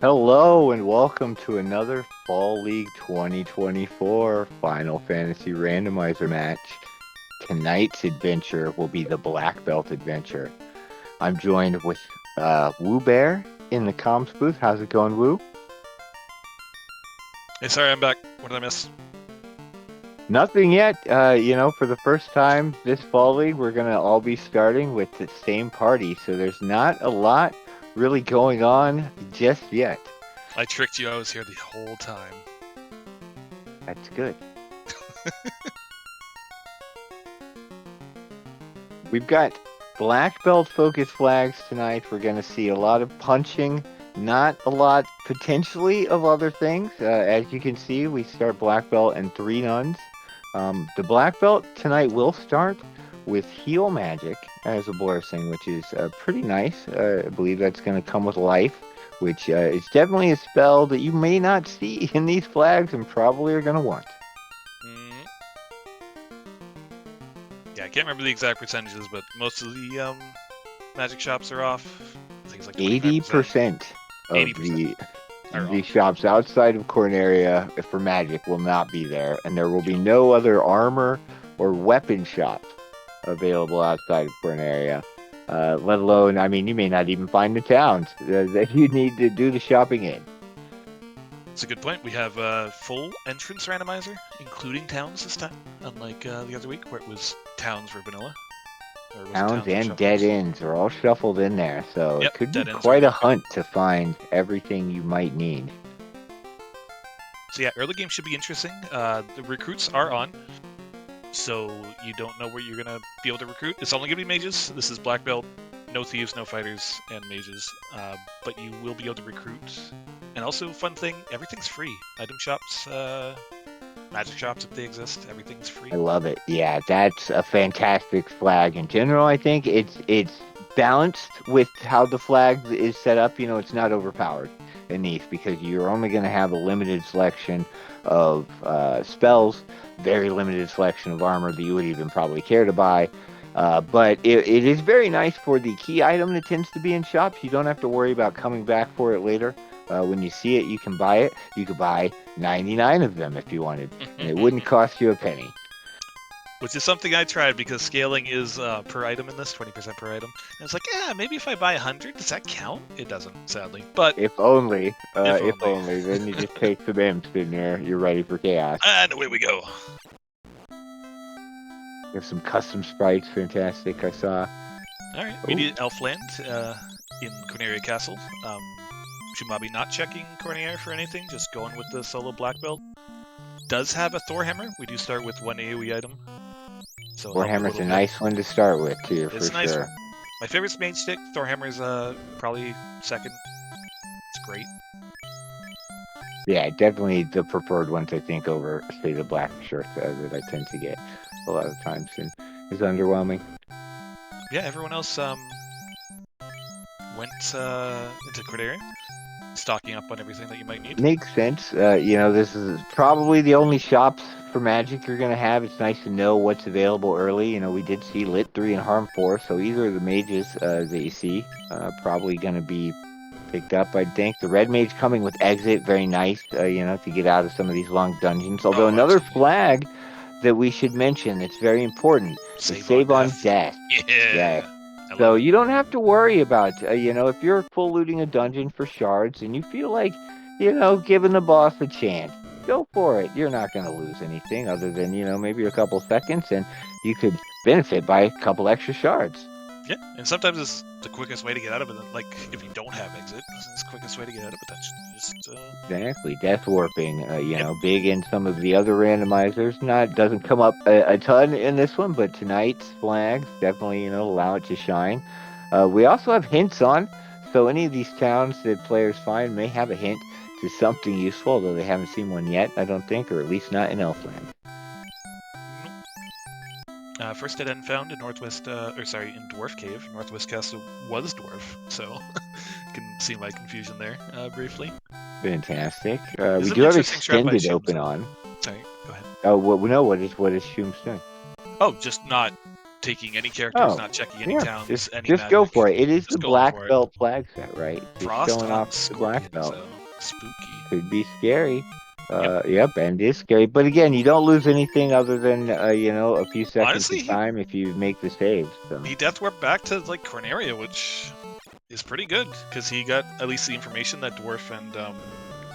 Hello and welcome to another Fall League 2024 Final Fantasy Randomizer match. Tonight's adventure will be the Black Belt adventure. I'm joined with Woo Bear in the comms booth. How's it going, Woo? Hey, sorry, I'm back. What did I miss? Nothing yet. For the first time this Fall League, we're going to all be starting with the same party, so there's not a lot really going on just yet. I tricked you. I was here the whole time. That's good. We've got black belt focus flags tonight. We're going to see a lot of punching, not a lot potentially of other things. As you can see, we start black belt and 3 nuns. The black belt tonight will start with heal magic as a blessing, which is pretty nice. I believe that's going to come with life, which is definitely a spell that you may not see in these flags and probably are going to want. Yeah, I can't remember the exact percentages, but most of the magic shops are off. I think it's like 80% of 80% the shops outside of Corneria for magic will not be there, and there will be no other armor or weapon shops available outside of Corneria. Let alone, I mean, you may not even find the towns that you need to do the shopping in. It's a good point. We have a full entrance randomizer, including towns this time, unlike the other week where it was towns for vanilla. Towns and dead ends are all shuffled in there, so yep, it could be quite a hunt to find everything you might need. So yeah, early game should be interesting. The recruits are on, so you don't know where you're going to be able to recruit. It's only going to be mages. This is black belt, no thieves, no fighters, and mages, but you will be able to recruit. And also, fun thing, everything's free. Item shops, magic shops if they exist, everything's free. I love it. Yeah, that's a fantastic flag. In general, I think it's balanced with how the flag is set up. You know, it's not overpowered in these because you're only going to have a limited selection of spells, very limited selection of armor that you would even probably care to buy. But it is very nice for the key item that tends to be in shops. You don't have to worry about coming back for it later. When you see it, you can buy it. You could buy 99 of them if you wanted, and it wouldn't cost you a penny. Which is something I tried because scaling is per item in this, 20% per item. And it's like, yeah, maybe if I buy 100, does that count? It doesn't, sadly. But if only, then you just take some imps in there. You're ready for chaos. And away we go. We have some custom sprites, fantastic. I saw. All right, we need Elfland in Corneria Castle. Shumabi not checking Corneria for anything, just going with the solo black belt. Does have a Thor hammer. We do start with one AoE item. So Thor hammer's a nice one to start with too, it's for nice sure. One. My favorite's Mage Stick. Thor hammer is probably second. It's great. Yeah, definitely the preferred ones, I think, over, say, the black shirts that I tend to get a lot of times, and is underwhelming. Yeah, everyone else went into Corneria, stocking up on everything that you might need. Makes sense. This is probably the only shops for magic you're going to have. It's nice to know what's available early. You know, we did see Lit 3 and Harm 4, so either of the mages that you see probably going to be picked up. I think the red mage coming with exit, very nice, to get out of some of these long dungeons. Although another flag that we should mention that's very important is save on death. Yeah. So you don't have to worry about, if you're full looting a dungeon for shards and you feel like, giving the boss a chance, go for it. You're not going to lose anything other than, maybe a couple seconds, and you could benefit by a couple extra shards. Yeah, and sometimes it's the quickest way to get out of it. Like, if you don't have exit, it's the quickest way to get out of it. Exactly. Death warping, big in some of the other randomizers. Doesn't come up a ton in this one, but tonight's flags definitely, allow it to shine. We also have hints on, so any of these towns that players find may have a hint to something useful, although they haven't seen one yet, I don't think, or at least not in Elfland. First dead end found in in Dwarf Cave. Northwest Castle was dwarf, so you can see my confusion there briefly. Fantastic. We do have extended open on. Sorry, go ahead. Oh, what is Shum's doing? Oh, just not taking any characters, Oh, not checking any yeah. towns, any Just go magic. for it. It is the Just going black for it. belt flag set, right? Just Frost showing on off the black Scorpion, belt. so spooky. Could be scary. Yep. Yep, and it is scary. But again, you don't lose anything other than a few seconds Honestly, of time if you make the saves. So. he death warped back to like Corneria, which is pretty good because he got at least the information that Dwarf and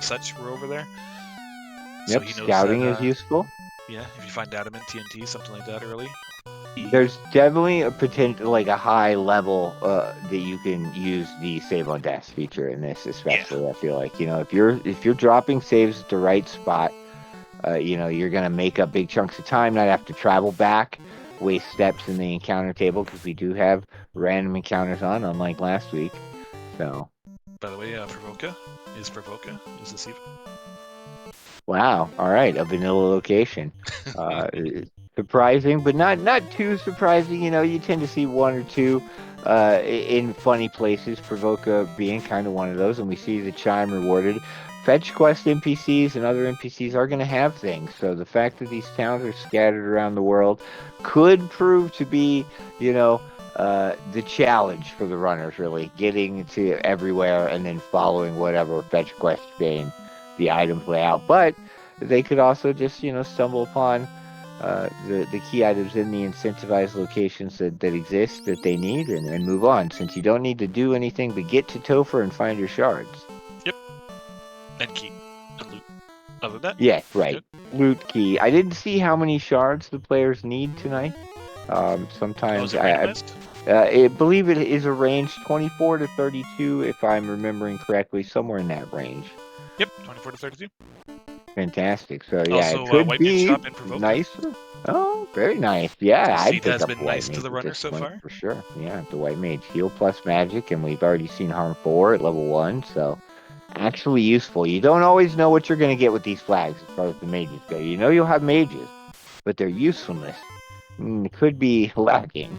such were over there. So Yep, he knows scouting that. is useful. Yeah, if you find adamant TNT, something like that early. There's definitely a potential, like a high level, that you can use the save on death feature in this, especially. I feel like if you're dropping saves at the right spot, you're gonna make up big chunks of time, not have to travel back, waste steps in the encounter table because we do have random encounters on, unlike last week. So. By the way, Provoca is this even? Wow. All right. A vanilla location. Uh, Surprising, but not too surprising. You tend to see one or two in funny places. Provoca being kind of one of those, and we see the chime rewarded. Fetch quest NPCs and other NPCs are going to have things. So the fact that these towns are scattered around the world could prove to be, the challenge for the runners, really getting to everywhere and then following whatever fetch quest chain the items lay out. But they could also just, stumble upon the key items in the incentivized locations that exist that they need and move on, since you don't need to do anything but get to Topher and find your shards. Yep. And key. And loot. Other than that? Yeah, right. Good. Loot key. I didn't see how many shards the players need tonight. Sometimes I believe it is a range 24 to 32, if I'm remembering correctly, somewhere in that range. Yep, 24 to 32. Fantastic. So yeah, Also, it could White be Mage Shop in Provoca. nicer. Oh, very nice. Yeah, I'd Seed pick has up been the White nice Mage to the at runner this so point far. for sure. Yeah, the White Mage heal plus magic, and we've already seen harm 4 at level 1, so actually useful. You don't always know what you're going to get with these flags as far as the mages go. You'll have mages, but their usefulness could be lacking.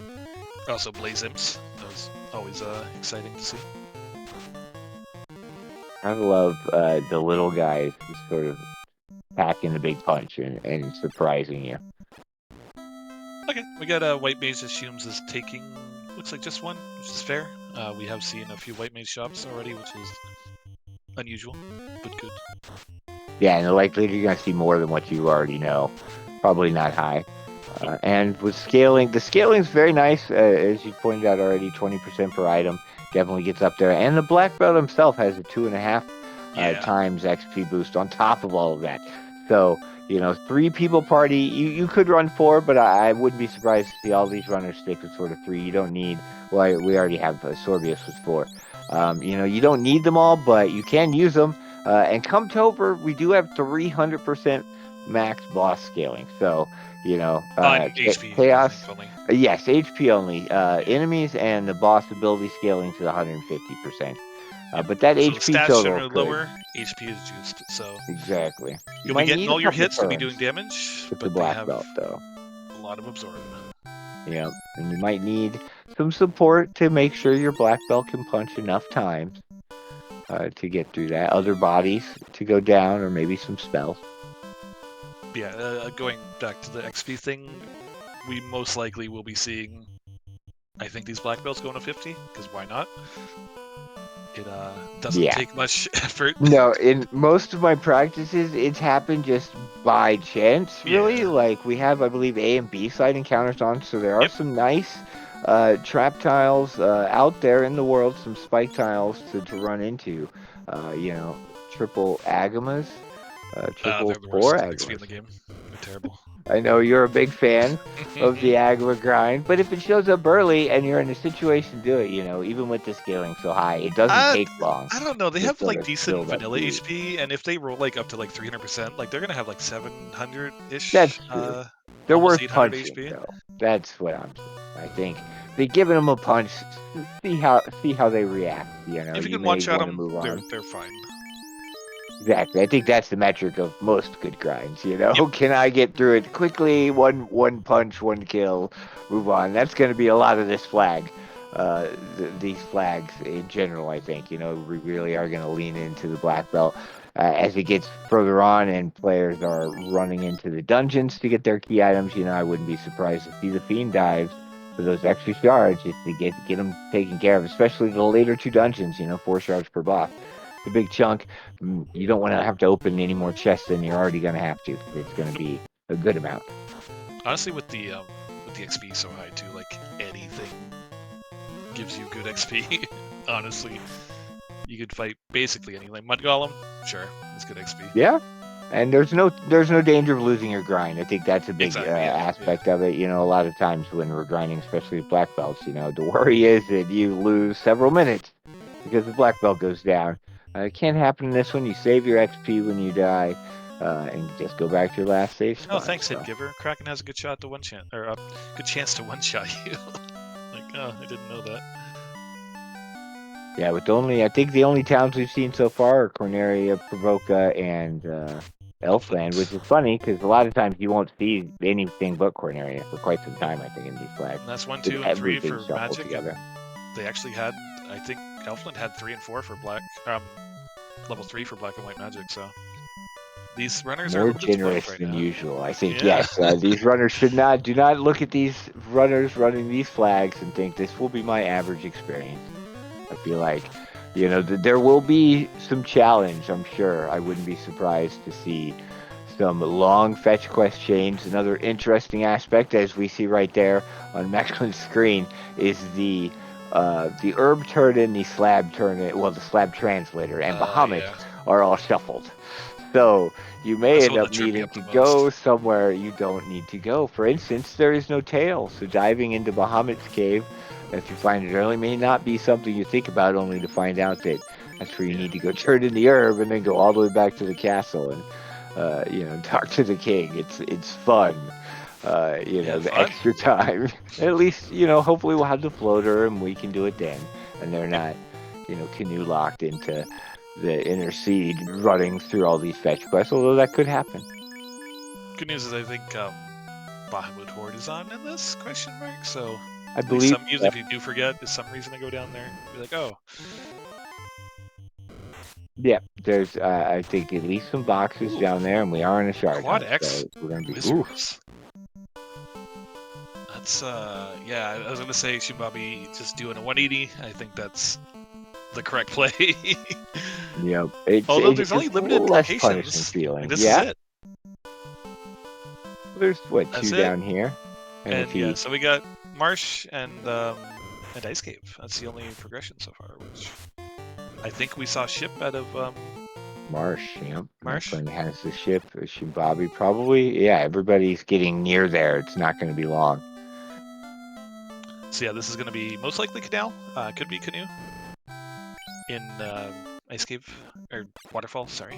Also, Blaze Imps. That was always exciting to see. I love the little guys sort of packing the big punch and surprising you. Okay, we got White Mage assumes is taking, looks like just one, which is fair. We have seen a few White Mage shops already, which is unusual, but good. Yeah, and the likelihood you're going to see more than what you already know. Probably not high. And with scaling, the scaling is very nice, as you pointed out already, 20% per item. Definitely gets up there. And the Black Belt himself has a 2.5 times XP boost on top of all of that. So, 3 people party, you could run 4, but I wouldn't be surprised to see all these runners stick with sort of 3. You don't need, well, we already have Sorbius with 4. You don't need them all, but you can use them. And come Topher, we do have 300% max boss scaling. So, HP chaos. only. Yes, HP only. Enemies and the boss ability scaling to 150%. But that So HP stats total generally could. lower, HP is juiced. So exactly. you'll be getting all your hits to be doing damage, with but the black they have belt though. A lot of absorb. Yeah, and you might need some support to make sure your black belt can punch enough times to get through that. Other bodies to go down, or maybe some spells. Yeah, going back to the XP thing, we most likely will be seeing, I think, these black belts going to 50, because why not? It doesn't take much effort. No, in most of my practices, it's happened just by chance, really. Yeah. Like, we have, I believe, A and B side encounters on, so there are some nice trap tiles out there in the world, some spike tiles to run into. Triple agamas, triple They're the worst 4 XP in agamas. the game. They're terrible. I know you're a big fan of the agma grind, but if it shows up early and you're in a situation to do it, even with the scaling so high, it doesn't take long. I don't know. They have like decent build up vanilla speed. HP, and if they roll like up to like 300%, like they're gonna have like 700-ish. That's true. They're almost worth 800 punching, HP. though. That's what I'm saying. I think they're giving them a punch. See how they react. If you can may watch out wanna them, move on. they're fine. Exactly. I think that's the metric of most good grinds. Can I get through it quickly? One punch, one kill, move on. That's going to be a lot of this flag. These flags in general, I think. We really are going to lean into the black belt as it gets further on and players are running into the dungeons to get their key items. I wouldn't be surprised to see the fiend dives for those extra shards just to get them taken care of, especially the later 2 dungeons. 4 shards per boss. The big chunk. You don't want to have to open any more chests than you're already going to have to. It's going to be a good amount. Honestly, with the XP so high too, like anything gives you good XP. Honestly, you could fight basically anything. Like Mud Golem, sure, it's good XP. Yeah, and there's no danger of losing your grind. I think that's a big Exactly, aspect of it. A lot of times when we're grinding, especially with black belts, the worry is that you lose several minutes because the black belt goes down. It can't happen in this one. You save your XP when you die, and just go back to your last save spot. Oh, thanks, Hit Giver. Kraken has a good shot to one chance, or a good chance to one shot you. Like, oh, I didn't know that. Yeah, I think the only towns we've seen so far are Corneria, Provoca, and Elfland, which is funny because a lot of times you won't see anything but Corneria for quite some time, I think, in these flags. And that's 1, 2, and 3 for Magic. Together. They actually had, I think, Elfland had 3 and 4 for Black, level 3 for Black and White Magic. So these runners are a little generous right than now. usual. I think yes. These runners do not look at these runners running these flags and think this will be my average experience. I feel like, there will be some challenge, I'm sure. I wouldn't be surprised to see some long fetch quest chains. Another interesting aspect, as we see right there on Maxwell's screen, is the herb turn-in, the slab turn-in, the slab translator, and Bahamut are all shuffled. So you may end up needing to go somewhere you don't need to go. For instance, there is no tail, so diving into Bahamut's cave, if you find it early, may not be something you think about, only to find out that that's where you need to go turn in the herb and then go all the way back to the castle and talk to the king. It's fun. The extra time. At least, hopefully we'll have the floater and we can do it then. And they're not, canoe locked into the inner sea running through all these fetch quests, although that could happen. Good news is I think Bahamut Horde is on in this question mark, so I believe even if you do forget, there's some reason to go down there. Be like, oh. Yeah, there's I think at least some boxes down there, and we are in a shard. Quad X. So we're gonna be Wizards. That's I was gonna say Shimbabi just doing a 180. I think that's the correct play. Yep. Although there's only limited locations. Feeling. This is it. There's that's 2 down here. And so we got Marsh and Ice Cave. That's the only progression so far, which I think we saw ship out of Marsh. Yep. Marsh has the ship. Shimbabi probably. Yeah, everybody's getting near there. It's not going to be long. So yeah, this is going to be most likely Canal. Could be Canoe. In Ice Cave or Waterfall. Sorry.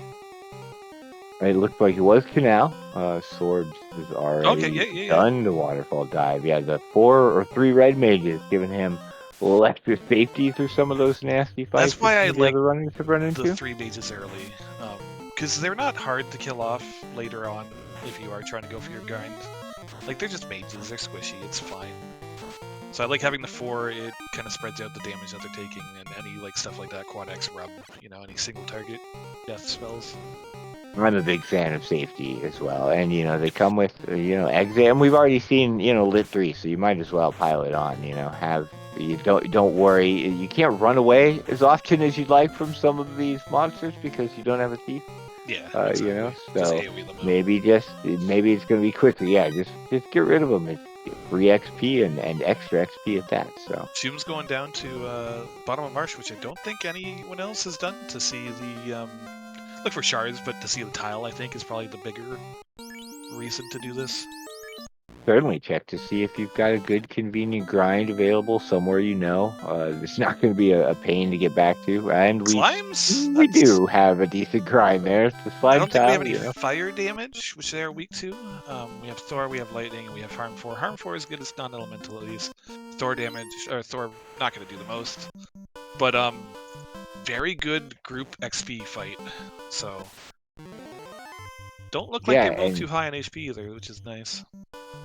It looked like it was Canal. Swords is already done the waterfall dive. Yeah, the 4 or 3 red mages giving him a little extra safety through some of those nasty fights. That's why I like the runners have run into. The 3 mages early, because they're not hard to kill off later on if you are trying to go for your grind. Like they're just mages, they're squishy, it's fine. So I like having the 4. It kind of spreads out the damage that they're taking, and any like stuff like that, Quad X rub, any single target death spells. I'm a big fan of safety as well, and they come with exit, and we've already seen lit 3, so you might as well pile it on. Don't worry, you can't run away as often as you'd like from some of these monsters because you don't have a thief. Yeah, exactly. So maybe it's gonna be quicker. Yeah, just get rid of them. It's free XP and extra XP at that. So Shum's going down to bottom of Marsh, which I don't think anyone else has done, to see the look for shards, but to see the tile, I think, is probably the bigger reason to do this. Certainly check to see if you've got a good, convenient grind available somewhere it's not going to be a pain to get back to. And Slimes? We do have a decent grind there. It's the slime I don't think tile, we have any fire damage, which they are weak to. We have Thor, we have Lightning, and we have Harm 4. Harm 4 is good as non-elemental, at least. Thor damage, or Thor not going to do the most. But, very good group XP fight, so don't look like they're both too high on HP either, which is nice.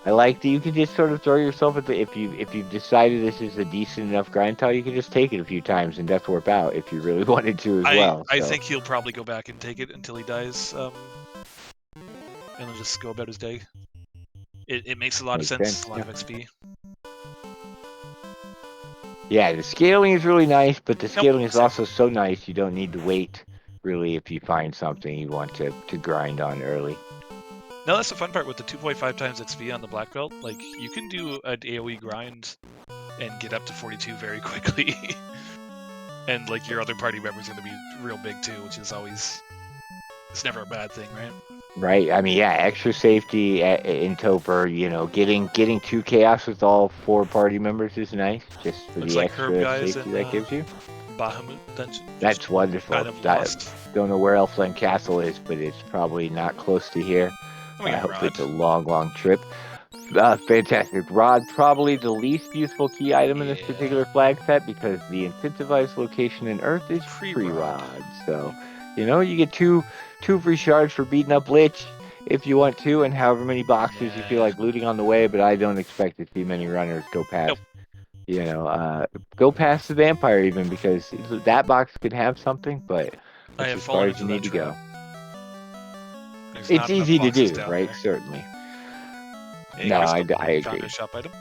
I like that you can just sort of throw yourself at if you've decided this is a decent enough grind tile, you can just take it a few times and Death Warp out if you really wanted to as well. I think he'll probably go back and take it until he dies, and then just go about his day. It makes a lot of sense, a lot of XP. Yeah, the scaling is really nice, but the Nope, scaling is same. also so nice you don't need to wait, really, if you find something you want to grind on early. No, that's the fun part with the 2.5 times XP on the black belt. Like, you can do an AoE grind and get up to 42 very quickly. And, like, your other party member's going to be real big, too, which is always... It's never a bad thing, right? Right. I mean, yeah, extra safety in Topher, getting 2 chaos with all 4 party members is nice, just for Looks the like Herb extra guys safety in that gives you. Bahamut Dungeon. Just That's wonderful. kind of I lost. don't know where Elfland Castle is, but it's probably not close to here. Oh, we got Hopefully Rod. it's a long, long trip. Fantastic. Rod, probably the least useful key item in this Yeah. particular flag set because the incentivized location in Earth is Pre-Rod. pre-Rod. So, you get two free shards for beating up Lich if you want to, and however many boxes you feel Yeah. like looting on the way, but I don't expect to see many runners go past, go past the vampire even because that box could have something, but I that's have as far fallen as you into need that to go. trap. There's It's not enough easy to boxes do, down right? there. Certainly. Hey, No, Crystal. I Found agree. a shop item.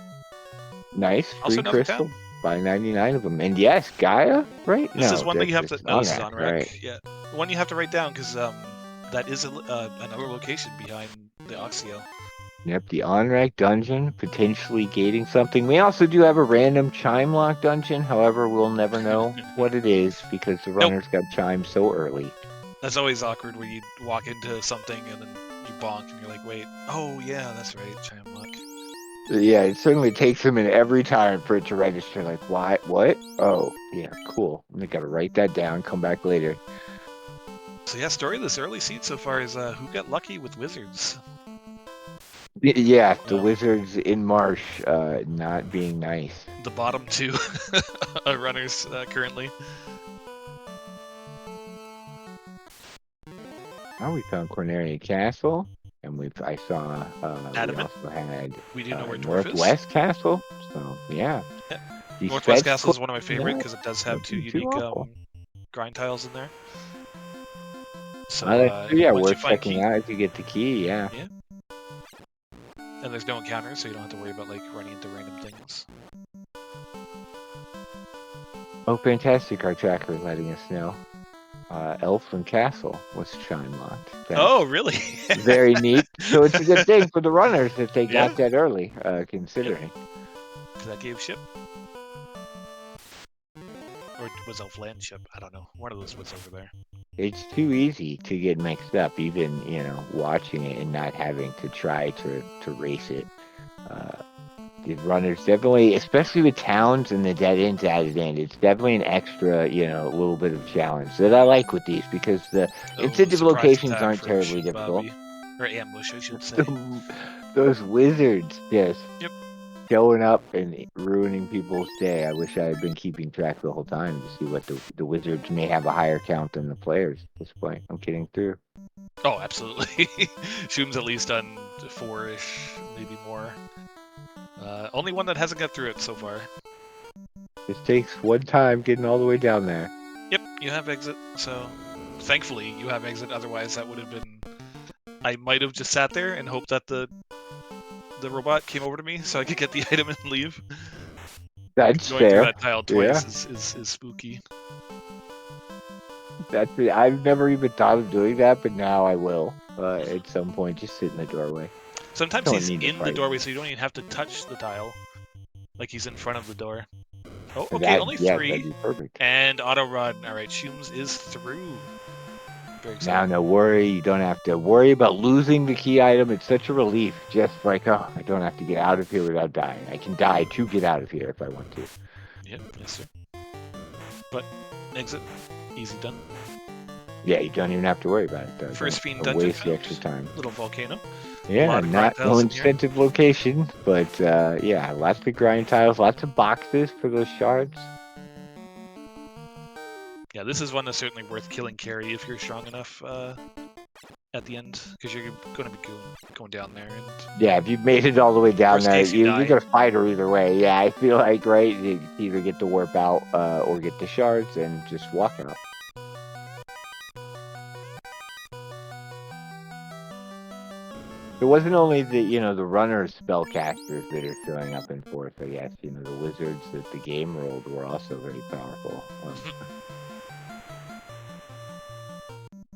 Nice, Also free another crystal. town. Buy 99 of them. And yes, Gaia, right? This is No, one that you have this to... is No, on this is rack, on rack. right? Yeah. One you have to write down, because that is another location behind the Oxio. Yep, the on-rack dungeon, potentially gating something. We also do have a random chime lock dungeon. However, we'll never know what it is because the Nope. runners got chimed so early. That's always awkward when you walk into something and then you bonk and you're like, wait, oh yeah, that's right, Chime Lock. Yeah, it certainly takes a minute every time for it to register. Like, why? What? Oh, yeah, cool. I gotta write that down, come back later. So yeah, story of this early seed so far is who got lucky with wizards. Yeah, the Well, wizards in Marsh not being nice. the bottom two runners currently. Oh, we found Corneria Castle, and I saw we Adamant. also had We do know where Dwarf Northwest Castle. So yeah, Yeah. these Northwest fetch Castle is one of my favorite because it does have wouldn't two be too unique awful. grind tiles in there. So Yeah, once you worth find checking key, out if you get the key. Yeah. and there's no encounters, so you don't have to worry about like running into random things. Oh, fantastic! Our tracker letting us know. Elfin Castle was chime locked. Oh, really? Very neat. So it's a good thing for the runners that they Yeah. got that early, considering. That gave ship. Or was Elfland ship? I don't know. One of those was over there. It's too easy to get mixed up, even watching it and not having to try to race it. The runners definitely, especially with towns and the dead ends added in, it's definitely an extra, little bit of challenge that I like with these because the incentive Surprise locations attack aren't for terribly difficult. Bobby. Or ambush, I should say. Those wizards just Yep. showing up and ruining people's day. I wish I had been keeping track the whole time to see what the wizards may have a higher count than the players at this point. I'm kidding through. Oh, absolutely. Shoom's at least done 4-ish, maybe more. Only one that hasn't got through it so far. This takes one time getting all the way down there. Yep, you have exit, so thankfully you have exit, otherwise that would have been... I might have just sat there and hoped that the robot came over to me so I could get the item and leave. That's Going through fair. that tile twice is spooky. That's it. I've never even thought of doing that, but now I will. At some point, just sit in the doorway. Sometimes Don't he's need to in the fight. doorway, so you don't even have to touch the tile. Like he's in front of the door. Oh, okay, only Yeah, 3. that'd be perfect. And auto run. Alright, Shooms is through. Very Now, exciting. no worry. You don't have to worry about losing the key item. It's such a relief. Just like, oh, I don't have to get out of here without dying. I can die to get out of here if I want to. Yep, yes sir. But, exit. Easy done. Yeah, you don't even have to worry about it. Though. First Fiend Don't dungeon waste the found. extra time. Little volcano. Yeah, lot of not grind no tiles in here. incentive location, but yeah, lots of grind tiles, lots of boxes for those shards. Yeah, this is one that's certainly worth killing carry if you're strong enough at the end, because you're going to be going down there. And Yeah, if you've made it all the way down Worst there, case, you you're die. gonna fight her either way. Yeah, I feel like right, you either get the warp out or get the shards and just walk out. It wasn't only the runner spellcasters that are showing up in fourth, I guess. The wizards that the game rolled were also very powerful.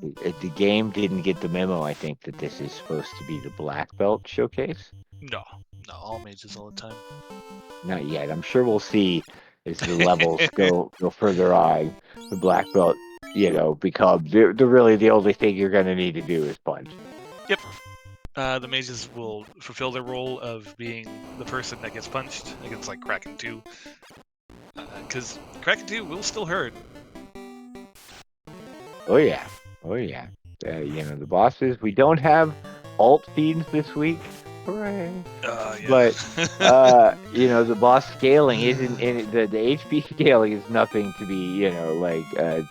The game didn't get the memo, I think, that this is supposed to be the black belt showcase. No, all mages all the time. Not yet. I'm sure we'll see as the levels go further on. The black belt, become the really the only thing you're going to need to do is punch. Yep. The mages will fulfill their role of being the person that gets punched against like Kraken 2. Because Kraken 2 will still hurt. Oh yeah. The bosses, we don't have alt feeds this week. Hooray. Yeah. But the boss scaling isn't in the HP scaling is nothing to be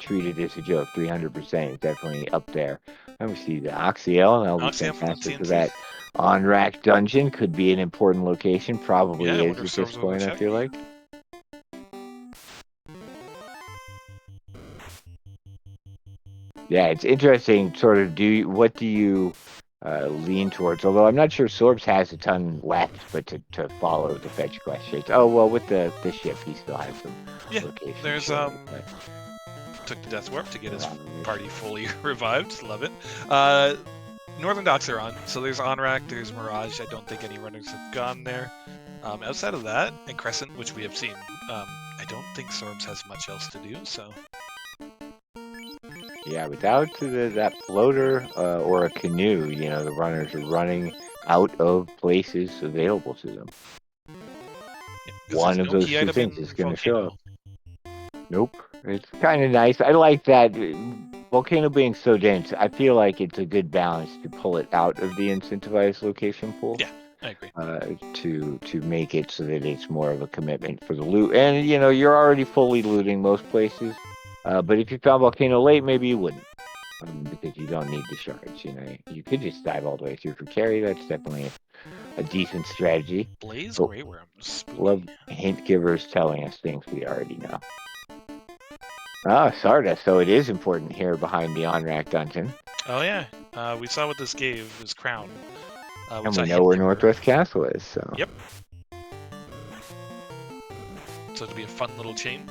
treated as a joke. 300% is definitely up there. Let me see the Oxiel, and that'll be fantastic for that. On-rack dungeon could be an important location. Probably is at this point, I feel like. Yeah, it's interesting. Sort of, what do you lean towards? Although I'm not sure Sorbs has a ton left, but to follow the fetch questions. Oh well, with the ship, he still has some. Yeah, there's took the death warp to get his party fully revived. Love it. Northern docks are on, so there's Onrak, there's Mirage. I don't think any runners have gone there. Outside of that, and Crescent, which we have seen, I don't think Sorbs has much else to do. So. Yeah, without that floater or a canoe, the runners are running out of places available to them. Yeah, one of those two things is going to show up. Nope. It's kind of nice. I like that. Volcano being so dense, I feel like it's a good balance to pull it out of the incentivized location pool. Yeah, I agree. To make it so that it's more of a commitment for the loot. And, you're already fully looting most places. But if you found Volcano late, maybe you wouldn't. Because you don't need the shards. You could just dive all the way through for carry. That's definitely a decent strategy. Blaze Grey Worms. Love hint givers telling us things we already know. Sarda. So it is important here behind the Onrak dungeon. Oh yeah, we saw what this gave, this crown. And we know where Northwest Castle is. So. Yep. So it'll be a fun little chain.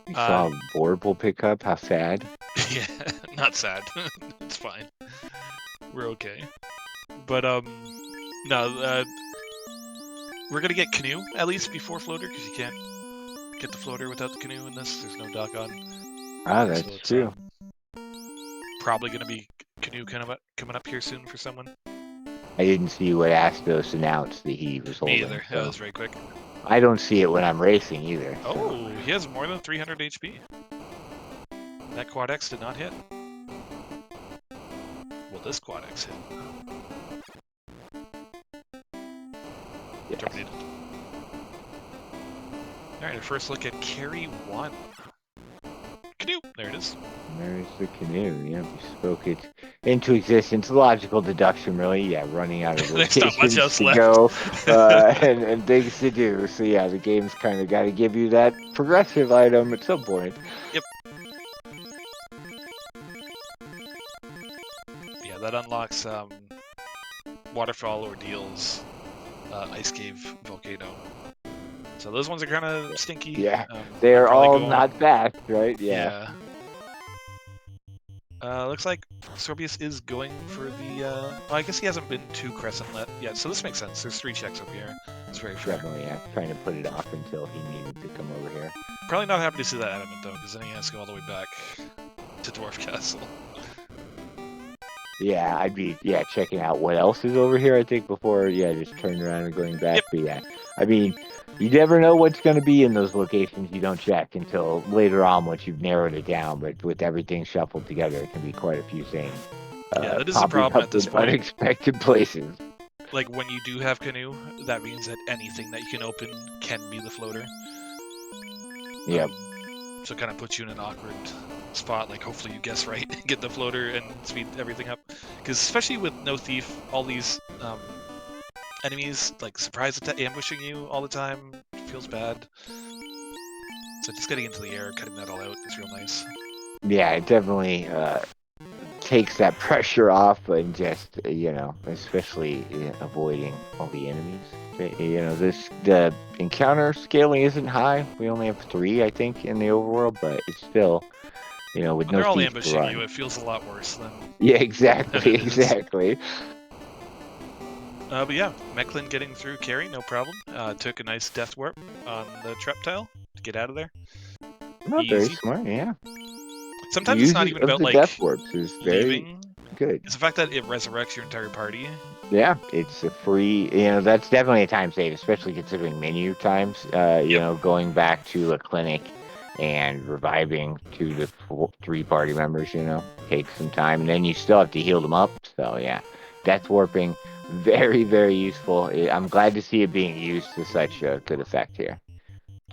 You saw Vorpal pick up. How sad. Yeah, not sad. It's fine. We're okay. But no, we're gonna get canoe at least before floater because you can't get the floater without the canoe in this. There's no dock on. That's true. Probably gonna be canoe coming up here soon for someone. I didn't see what Astos announced that he was holding. Me either. So. That was very quick. I don't see it when I'm racing either. So. Oh, he has more than 300 HP. That Quad X did not hit. Well, this Quad X hit. Yes. Terminated. Alright, a first look at Carry 1. Canoe! There it is. There's the canoe. Yeah, we spoke it into existence. Logical deduction, really. Yeah, running out of locations to go and things to do. So yeah, the game's kind of got to give you that progressive item at some point. Yep. Yeah, that unlocks waterfall ordeals, ice cave, volcano. So those ones are kind of stinky. Yeah, they're all not fast, right? Yeah. Looks like Sorbius is going for the. Well, I guess he hasn't been to Crescent yet, so this makes sense. There's 3 checks over here. It's very fair. Definitely, yeah. Trying to put it off until he needed to come over here. Probably not happy to see that element though, because then he has to go all the way back to Dwarf Castle. Yeah, I'd be checking out what else is over here. I think before just turning around and going back. Yep. But yeah, I mean. You never know what's going to be in those locations you don't check until later on once you've narrowed it down. But with everything shuffled together, it can be quite a few things. Yeah, that is a problem at this point. Unexpected places. Like when you do have canoe, that means that anything that you can open can be the floater. Yep. So it kind of puts you in an awkward spot. Like hopefully you guess right, get the floater, and speed everything up. Because especially with no thief, all these enemies like surprise ambushing you all the time feels bad. So just getting into the air, cutting that all out is real nice. Yeah, it definitely takes that pressure off and just especially avoiding all the enemies. The encounter scaling isn't high. We only have 3, I think, in the overworld, but it's still with When no they're all thief to ambushing run. you, it feels a lot worse than. Yeah, exactly, It is. exactly. But yeah, Mechlin getting through carry, no problem. Took a nice death warp on the trap tile to get out of there. Not very Easy. smart, yeah. Sometimes The it's not use even of about the like death warps is very leaving. good. It's the fact that it resurrects your entire party. Yeah, it's a free. That's definitely a time save, especially considering menu times. Going back to a clinic and reviving 2 to 3 party members, takes some time, and then you still have to heal them up. So yeah, death warping, very very useful. I'm glad to see it being used to such a good effect here.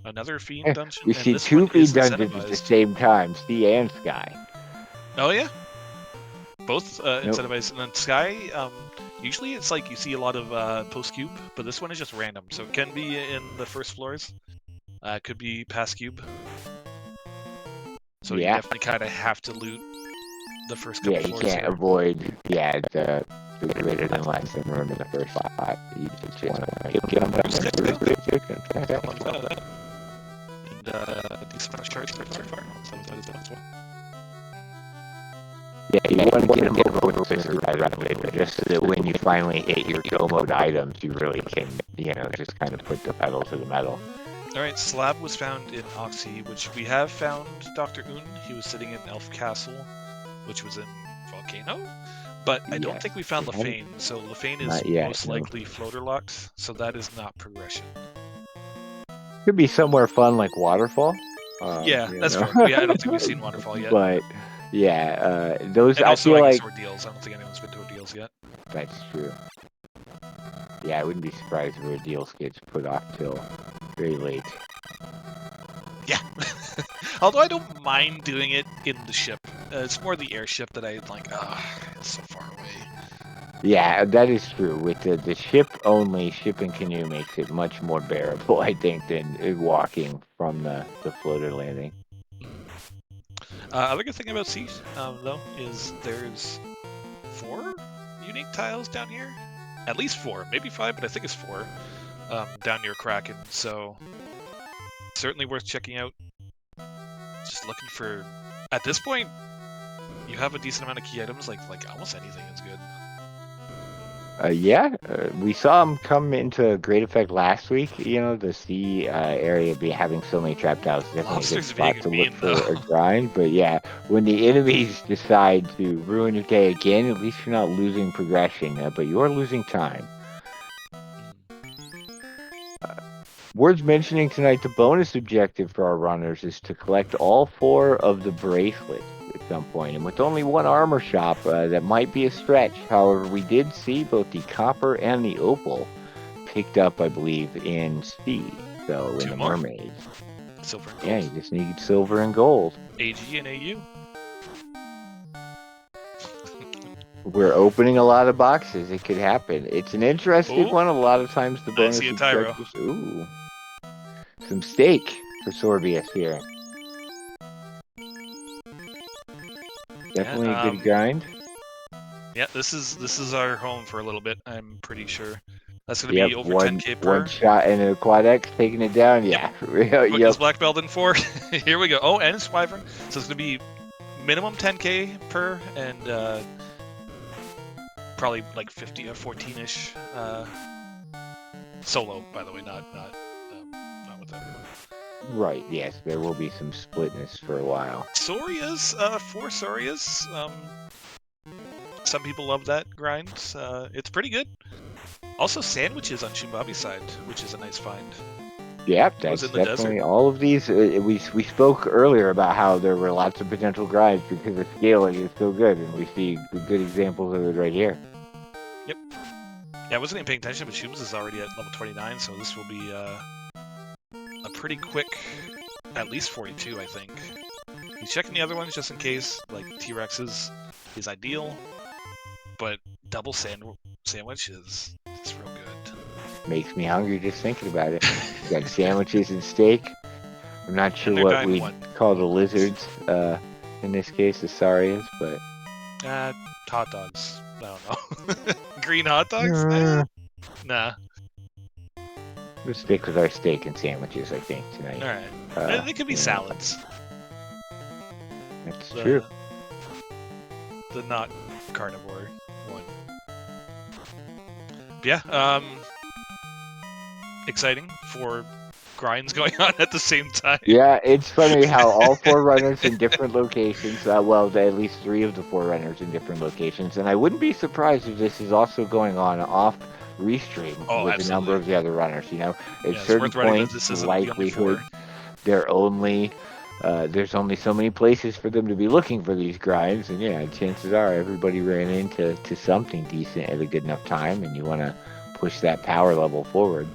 Another fiend dungeon, We and see this 2 one is fiend dungeons at the incentivized. same time, Sea and Sky. Oh yeah, both Nope. incentivized. And then Sky, usually it's like you see a lot of post cube, but this one is just random, so it can be in the first floors. It could be past cube. So you definitely kind of have to loot the first couple you floors can't there. avoid the greater than less than room in the first spot. You just want to get them down there. And decent amount of charge for fire. So that is as well. Yeah, you want to get them over quicker rather than just so that when you finally hit your go mode items, you really can, just kind of put the pedal to the metal. Alright, Slab was found in Oxy, which we have found Dr. Un. He was sitting in Elf Castle, which was in Volcano. But I don't think we found Lefane, so Lefane is most likely floater locked, so that is not progression. Could be somewhere fun like Waterfall. Yeah, that's fair. Yeah, I don't think we've seen Waterfall yet. But yeah, those and I also, feel I guess like Ordeals. I don't think anyone's been to Ordeals yet. That's true. Yeah, I wouldn't be surprised if Ordeals gets put off till very late. Yeah. Although I don't mind doing it in the ship. It's more the airship that I like, it's so far away. Yeah, that is true. With the ship only, ship and canoe makes it much more bearable, I think, than walking from the floater landing. Other good thing about Siege, though, is there's 4 unique tiles down here. At least 4, maybe 5, but I think it's 4 down near Kraken. So certainly worth checking out. Just looking for. At this point, you have a decent amount of key items. Like almost anything is good. We saw them come into great effect last week. The sea area having so many trap tiles, definitely a good spot to look for a grind. But yeah, when the enemies decide to ruin your day again, at least you're not losing progression, but you are losing time. Worth mentioning tonight, the bonus objective for our runners is to collect all 4 of the bracelets at some point. And with only 1 armor shop, that might be a stretch. However, we did see both the copper and the opal picked up, I believe, in C. So in the mermaids. Silver and gold. Yeah, you just need silver and gold. AG and AU. We're opening a lot of boxes. It could happen. It's an interesting one. A lot of times the bonus objectives. Ooh. Some steak for Sorbius here. Definitely a good grind. Yeah, this is our home for a little bit, I'm pretty sure. That's going to be over 10k per. 1 shot and a quad X taking it down. Yeah. Put this black belt in 4. Here we go. Oh, and it's Wyvern. So it's going to be minimum 10k per and probably like 50 or 14-ish solo, by the way, not with everyone. Right, yes, there will be some splitness for a while. Sorias, 4 Sorias. Some people love that grind. It's pretty good. Also, sandwiches on Shumbabi's side, which is a nice find. Yeah, that's definitely all of these. We spoke earlier about how there were lots of potential grinds because the scaling is so good, and we see good examples of it right here. Yep. Yeah, I wasn't even paying attention, but Shums is already at level 29, so this will be a pretty quick, at least 42, I think. He's checking the other ones just in case, like T-Rex is ideal, but double sandwich is real good. Makes me hungry just thinking about it. You got sandwiches and steak. I'm not sure what we call the lizards in this case, the Sarias, but Hot dogs. I don't know. Green hot dogs? Nah. We'll stick with our steak and sandwiches, I think, tonight. Alright. They could be you know, salads. That's true. The not carnivore one. But yeah, exciting for grinds going on at the same time. Yeah, it's funny how all 4 runners in different locations, well, at least 3 of the 4 runners in different locations, and I wouldn't be surprised if this is also going on off restream with a number of the other runners, you know. At certain points, the likelihood they're only, there's only so many places for them to be looking for these grinds, and yeah, chances are everybody ran into something decent at a good enough time, and you want to push that power level forward.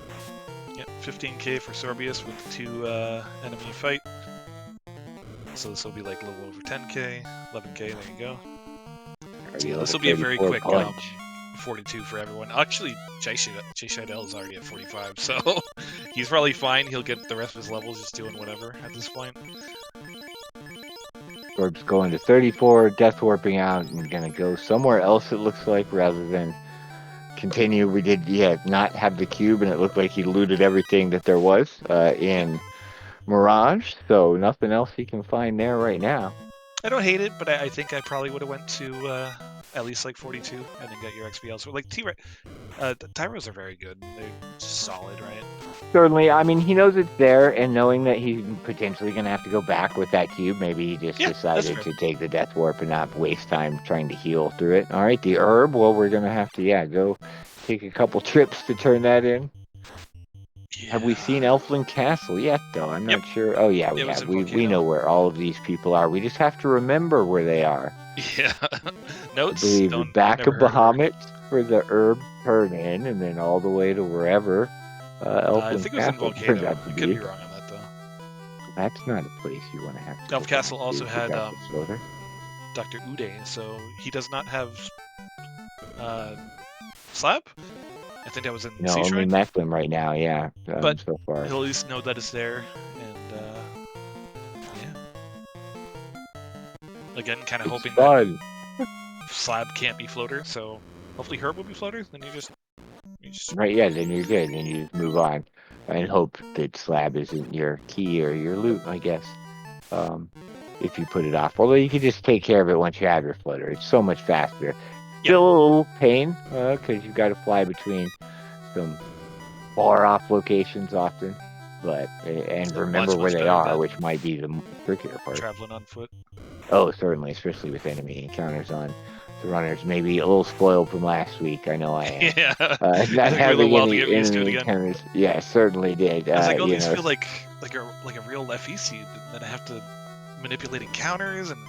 Yep, 15k for Sorbius with 2 enemy fight. So this will be like a little over 10k, 11k, there you go. Yeah, this will be a very quick 42 for everyone. Actually, Jay Shidell is already at 45, so he's probably fine. He'll get the rest of his levels just doing whatever at this point. Orb's going to 34, death warping out, and gonna go somewhere else, it looks like, rather than continue. We did, not have the cube, and it looked like he looted everything that there was in Mirage, so nothing else he can find there right now. I don't hate it, but I think I probably would have went to at least like 42 and then get your XP elsewhere. Like Tyros are very good. They're solid, right? Certainly. I mean, he knows it's there, and knowing that he's potentially going to have to go back with that cube, maybe he just decided to take the death warp and not waste time trying to heal through it. All right, the herb, well, we're going to have to, go take a couple trips to turn that in. Yeah. Have we seen Elfland Castle yet, though? I'm not sure. Oh, yeah, we have. We know where all of these people are. We just have to remember where they are. Yeah. Notes. I believe the back of Bahamut for the herb turn-in, and then all the way to wherever Elfland Castle turned out to be. I could be wrong on that, though. That's not a place you want to have to Elf Castle also had Dr. Uday, so he does not have Slab? I think that was in No, only Mechlin right now, yeah. But so far. He'll at least know that it's there, and again, kind of hoping that Slab can't be floater, so hopefully Herb will be floater, then you just... Right, yeah, then you're good, and you just move on, and hope that Slab isn't your key or your loot, I guess, if you put it off. Although you can just take care of it once you have your floater. It's so much faster. Still a little pain, because you've got to fly between some far-off locations often, and remember where they are, which might be the trickier part. Traveling on foot. Oh, certainly, especially with enemy encounters on the runners. Maybe a little spoiled from last week. I know I am. Yeah. Not having any enemy encounters. Yeah, certainly did. I was like, these feel like a real FEC, and then I have to manipulate encounters, and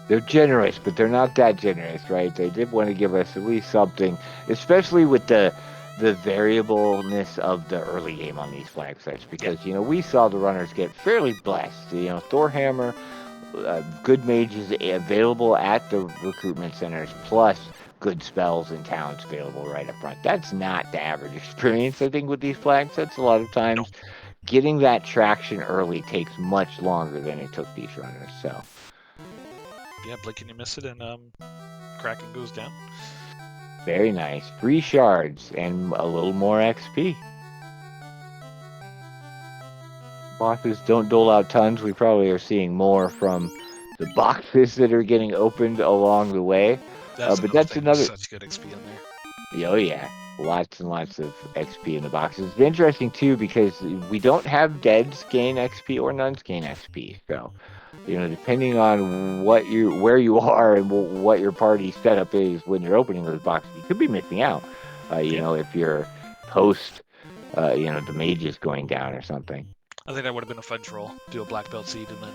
They're generous, but they're not that generous, right? They did want to give us at least something, especially with the variableness of the early game on these flag sites, because we saw the runners get fairly blessed. Thorhammer, good mages available at the recruitment centers, plus good spells and talents available right up front. That's not the average experience, I think, with these flag sets. A lot of times, getting that traction early takes much longer than it took these runners. So. Yeah, blink and you miss it, and Kraken goes down. Very nice. 3 shards and a little more XP. Bosses don't dole out tons. We probably are seeing more from the boxes that are getting opened along the way. But that's another. Such good XP in there. Oh yeah, lots and lots of XP in the boxes. It's interesting too because we don't have deads gain XP or nuns gain XP. So. Depending on where you are and what your party setup is when you're opening those boxes, you could be missing out. If you're post, the mages going down or something. I think that would have been a fun troll. Do a black belt seed and then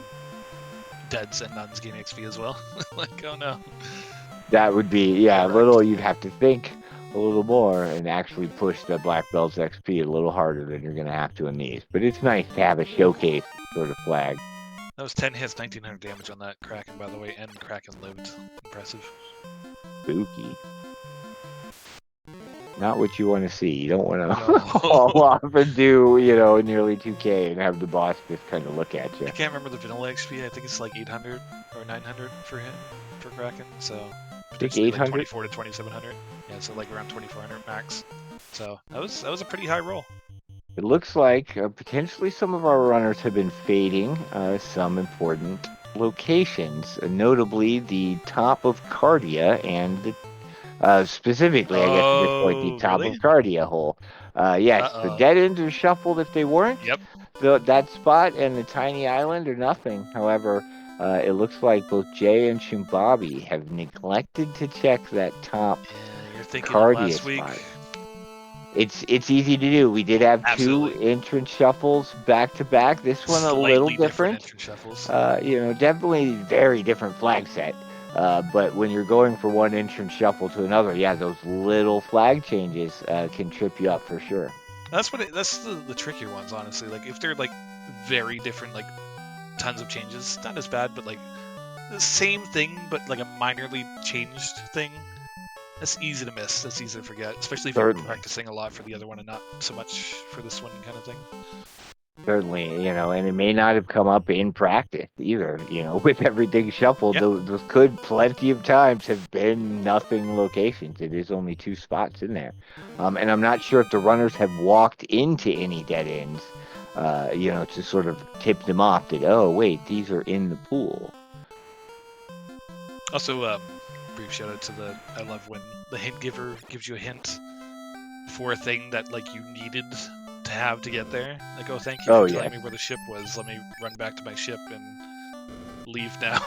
deads and nuns gain XP as well. Like, oh no. That would be, a little, you'd have to think a little more and actually push the black belt's XP a little harder than you're going to have to in these. But it's nice to have a showcase sort of flag. That was 10 hits, 1900 damage on that Kraken, by the way, and Kraken lived. Impressive. Spooky. Not what you want to see. You don't want to No. haul off and do, nearly 2K and have the boss just kind of look at I you. can't remember the vanilla XP. I think it's like 800 or 900 for him, for Kraken. So I think potentially like 800. 24 to 2700. Yeah, so like around 2400 max. So that was a pretty high roll. It looks like potentially some of our runners have been fading some important locations, notably the top of Cardia and specifically, I guess at this point, the Oh, top of really? Cardia hole. Yes, the Uh-oh. dead ends are shuffled if they weren't. Yep. That spot and the tiny island are nothing. However, it looks like both Jay and Shimbabi have neglected to check that top Yeah, you're thinking of Cardia last week. spot. It's easy to do. We did have two Absolutely. entrance shuffles back to back. This one a little Slightly different different. entrance shuffles. Definitely very different flag set. But when you're going from one entrance shuffle to another, yeah, those little flag changes can trip you up for sure. That's the trickier ones, honestly. Like if they're like very different, like tons of changes, not as bad, but like the same thing, but like a minorly changed thing. That's easy to miss. That's easy to forget, especially if you've been Certainly. practicing a lot for the other one and not so much for this one kind of thing. Certainly, and it may not have come up in practice either. With everything shuffled, Yep. those could plenty of times have been nothing locations. It is only two spots in there, and I'm not sure if the runners have walked into any dead ends, to sort of tip them off that oh wait, these are in the pool. Also, brief shout out to I love when the hint giver gives you a hint for a thing that like you needed to have to get there. Like, oh, thank you Oh for telling yes, me where the ship was. Let me run back to my ship and leave now.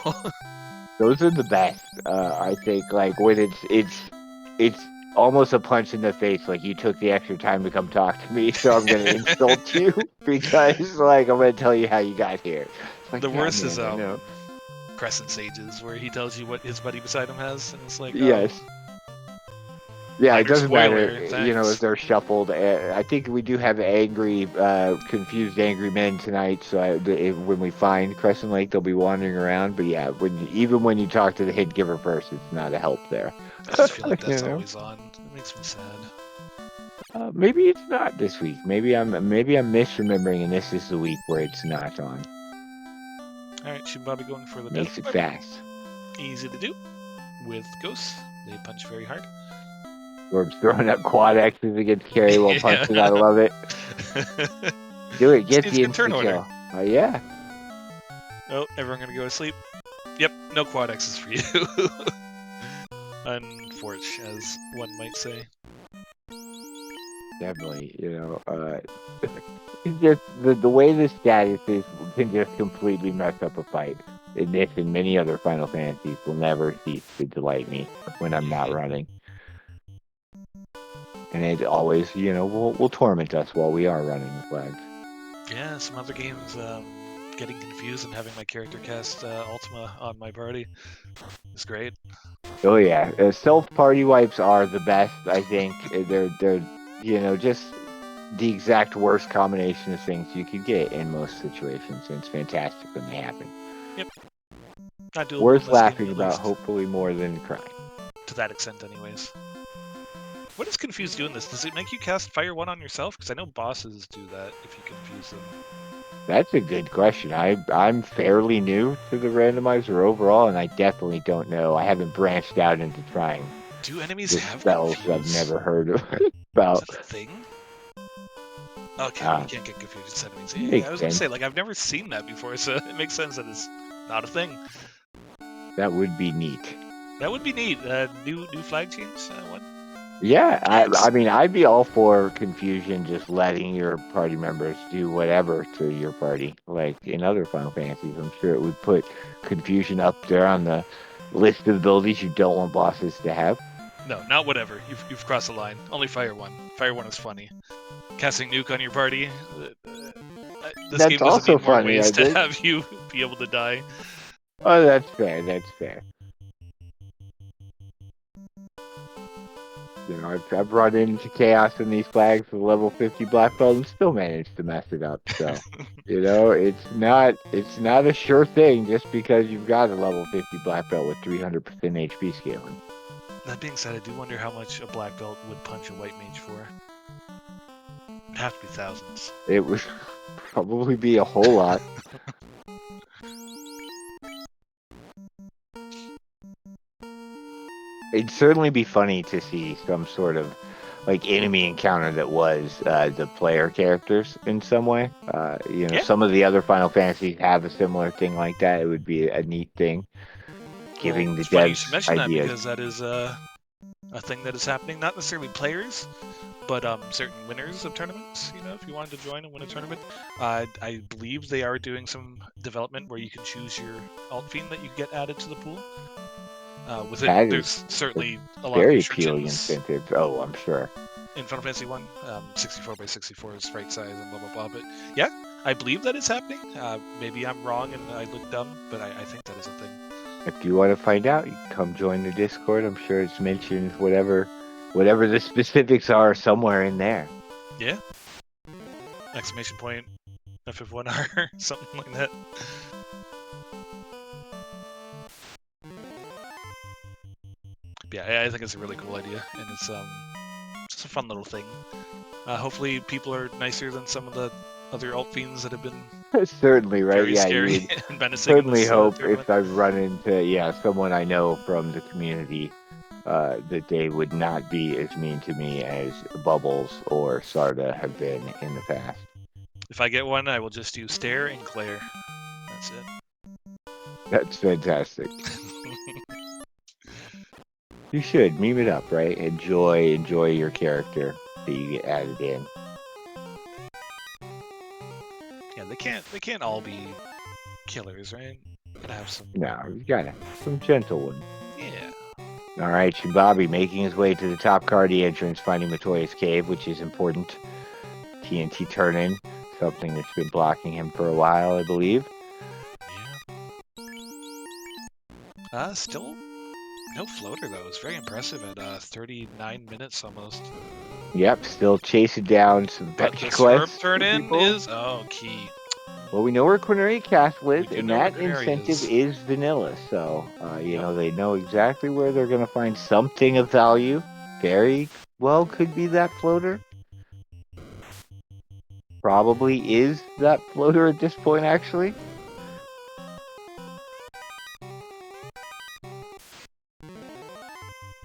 those are the best. I think like when it's almost a punch in the face. Like you took the extra time to come talk to me, so I'm gonna insult you because like I'm gonna tell you how you got here. It's like The God, worst is man, I know. Crescent Sages, where he tells you what his buddy beside him has, and it's like, oh, Yes. Yeah, it minor doesn't matter, spoiler, if thanks. they're shuffled. I think we do have angry, confused, angry men tonight. So when we find Crescent Lake, they'll be wandering around. But yeah, even when you talk to the hint giver first, it's not a help there. I just feel like you that's know. always on. It makes me sad. Maybe it's not this week. Maybe I'm misremembering, and this is the week where it's not on. All right, Shimbabi going for the Death Makes it Grip. fast. Easy to do with ghosts. They punch very hard. Or throwing up quad X's against carry while Yeah. punching. I love it. Do it. Just Get needs the good turn insta order. kill. Yeah. Oh, everyone gonna go to sleep. Yep, no quad X's for you. Unfortunate, as one might say. Definitely. It's just the way the status is can just completely mess up a fight. And this and many other Final Fantasies will never cease to delight me when I'm not running. And it always, will torment us while we are running the flags. Yeah, some other games, getting confused and having my character cast Ultima on my party is great. Oh yeah, self party wipes are the best. I think they're just the exact worst combination of things you could get in most situations, and it's fantastic when they happen. Yep, not doable Worth in this game laughing at about, least. hopefully more than crying. To that extent, anyways. What is Confused doing this? Does it make you cast Fire 1 on yourself? Because I know bosses do that if you confuse them. That's a good question. I'm fairly new to the randomizer overall, and I definitely don't know. I haven't branched out into trying Do enemies the have spells I've Confuse? never heard of Is about. that a thing? Okay, well, you Uh, can't get confused with enemies. Yeah, Makes I was gonna sense. say, like, I've never seen that before, so it makes sense that it's not a thing. That would be neat. That would be neat. New flag change one. Yeah, Yes. I mean, I'd be all for confusion, just letting your party members do whatever to your party. Like in other Final Fantasies, I'm sure it would put confusion up there on the list of abilities you don't want bosses to have. No, not whatever. You've crossed the line. Only Fire 1. Fire 1 is funny. Casting Nuke on your party. This game That's doesn't also need more funny, ways I to think. have you be able to die. Oh, that's fair. That's fair. I've run into chaos in these flags with level 50 black belt and still managed to mess it up. So, it's not a sure thing just because you've got a level 50 black belt with 300% HP scaling. That being said, I do wonder how much a black belt would punch a white mage for. It'd have to be thousands. It would probably be a whole lot. It'd certainly be funny to see some sort of like enemy encounter that was the player characters in some way. Yeah. Some of the other Final Fantasies have a similar thing like that. It would be a neat thing, giving Well, the it's funny you should devs mention that ideas. because that is a thing that is happening. Not necessarily players, but certain winners of tournaments. If you wanted to join and win a tournament, I believe they are doing some development where you can choose your alt fiend that you get added to the pool. With it, That is there's certainly a lot of very appealing restrictions incentive. Oh, I'm sure. in Final Fantasy 1. 64 by 64 is right size and blah blah blah. But yeah, I believe that is happening. Maybe I'm wrong and I look dumb, but I think that is a thing. If you want to find out, you can come join the Discord. I'm sure it's mentioned whatever the specifics are somewhere in there. Yeah. Exclamation point FF1R, something like that. Yeah, I think it's a really cool idea, and it's just a fun little thing. Hopefully, people are nicer than some of the other alt fiends that have been Certainly, right? very Yeah, scary you and menacing in certainly this hope tournament. if I run into someone I know from the community that they would not be as mean to me as Bubbles or Sarda have been in the past. If I get one, I will just do Stare and Claire. That's it. That's fantastic. You should meme it up, right? Enjoy your character that you get added in. Yeah, they can't all be killers, right? Gotta have some. No, you gotta have some gentle ones. Yeah. All right, Shibabi making his way to the top card of the entrance, finding Matoya's cave, which is important. TNT turn-in, something that's been blocking him for a while, I believe. Yeah. Still no floater though. It's very impressive at 39 minutes almost. Yep, still chasing down some But fetch the quests. Swerve turn-in people. is key. Well, we know where Corneria Castle is, We do and know where that Corneria incentive is. is vanilla. So, Yep. they know exactly where they're going to find something of value. Very well could be that floater. Probably is that floater at this point, actually.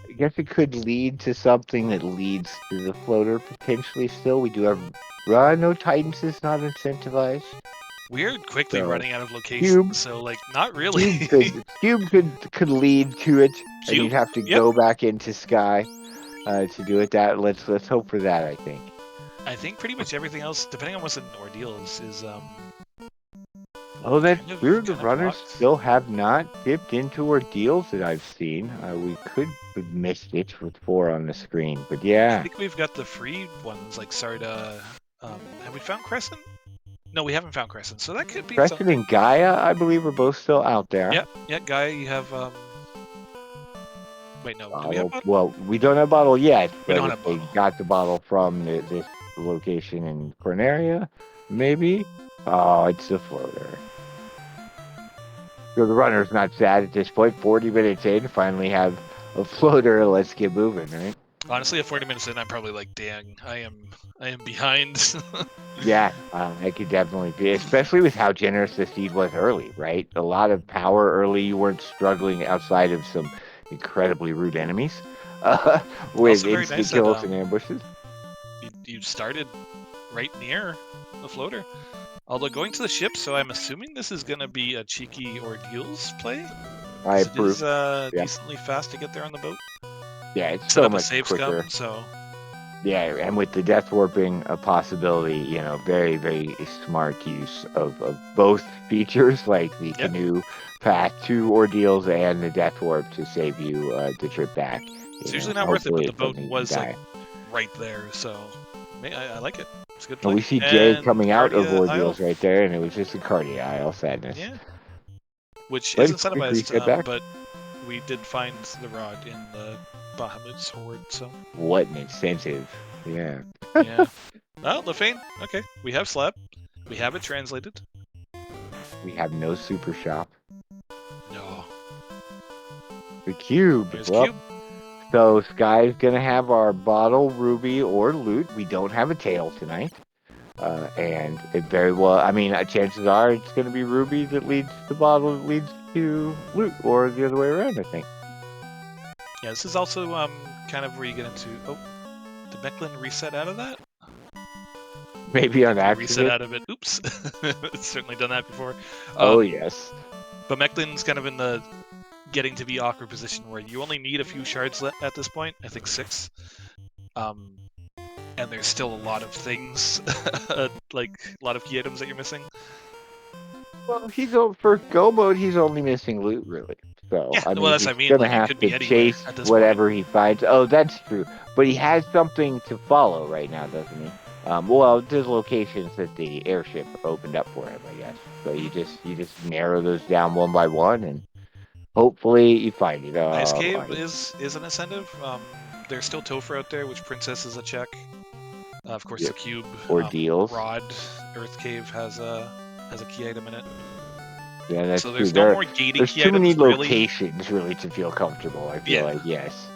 I guess it could lead to something that leads to the floater potentially still. We do have no Titans is not incentivized. We're quickly So, running out of locations, Cube. so like not really. Cube could lead to it, and Cube? you'd have to Yep. go back into Sky to do it. Let's hope for that. I think. I think pretty much everything else, depending on what's an ordeal, is Oh, that's kind of- weird. The kind of runners blocked. still have not dipped into ordeals that I've seen. We could have missed it with 4 on the screen, but I yeah. think we've got the free ones like Sarda. Have we found Crescent? No, we haven't found Crescent, so that could be Preston something. and Gaia, I believe, are both still out there. Yeah, Gaia, you have Wait, no. Do we have bottle? Well, we don't have bottle yet, We but don't if have they bottle. got the bottle from this location in Corneria, maybe. Oh, it's the floater. So the runner's not sad at this point. 40 minutes in, finally have a floater. Let's get moving, right? Honestly, at 40 minutes in, I'm probably like, dang, I am behind. Yeah, I could definitely be, especially with how generous the seed was early, right? A lot of power early. You weren't struggling outside of some incredibly rude enemies with Also very instant nice that, kills and ambushes. you started right near the floater. Although going to the ship, so I'm assuming this is going to be a cheeky ordeals play. I 'Cause approve. It is Yeah. decently fast to get there on the boat. Yeah, it's Set so up a much save quicker. scum, so Yeah, and with the death warping a possibility, very, very smart use of both features, like the canoe path to ordeals and the death warp to save you the trip back. it's usually not worth it, but Hopefully the it's boat something you was can like die. right there, so I like it. It's a good And play. we see Jay And coming out of Cardia ordeals Isle, right there, and it was just a Cardia Isle sadness. yeah, which But is a quick incentivized, reset back. but we did find the rod in the Bahamut's horde, so What an incentive. Yeah. yeah. Well, Lefane, okay, we have Slap, we have it translated. We have no super shop. No, The cube. there's Well, Cube. So Sky's gonna have our bottle, ruby, or loot. We don't have a tail tonight. And it very well, I mean, chances are it's going to be ruby that leads to bottle that leads to loot, or the other way around, I think. Yeah, this is also kind of where you get into. Oh, did Mechlin reset out of that? Maybe on Reset accident. out of it. Oops. It's certainly done that before. Oh, yes. But Mechlin's kind of in the getting to be awkward position where you only need a few shards at this point. I think 6. And there's still a lot of things, like a lot of key items that you're missing. Well, for go mode, he's only missing loot, really. So, Yeah, I well, mean, that's he's what I mean. going to Like, you have could to be anywhere chase at this whatever he finds. Oh, that's true. But he has something to follow right now, doesn't he? Well, there's locations that the airship opened up for him, I guess. So you just narrow those down one by one, and hopefully you find it. Ice Cave is an incentive. There's still Topher out there, which Princess is a check. Of course, Yep. the Cube, Ordeals. Rod, Earth Cave has a key item in it. Yeah, that's So true. there's no more gating There's key too many items, really. locations really to feel comfortable. I feel like yes.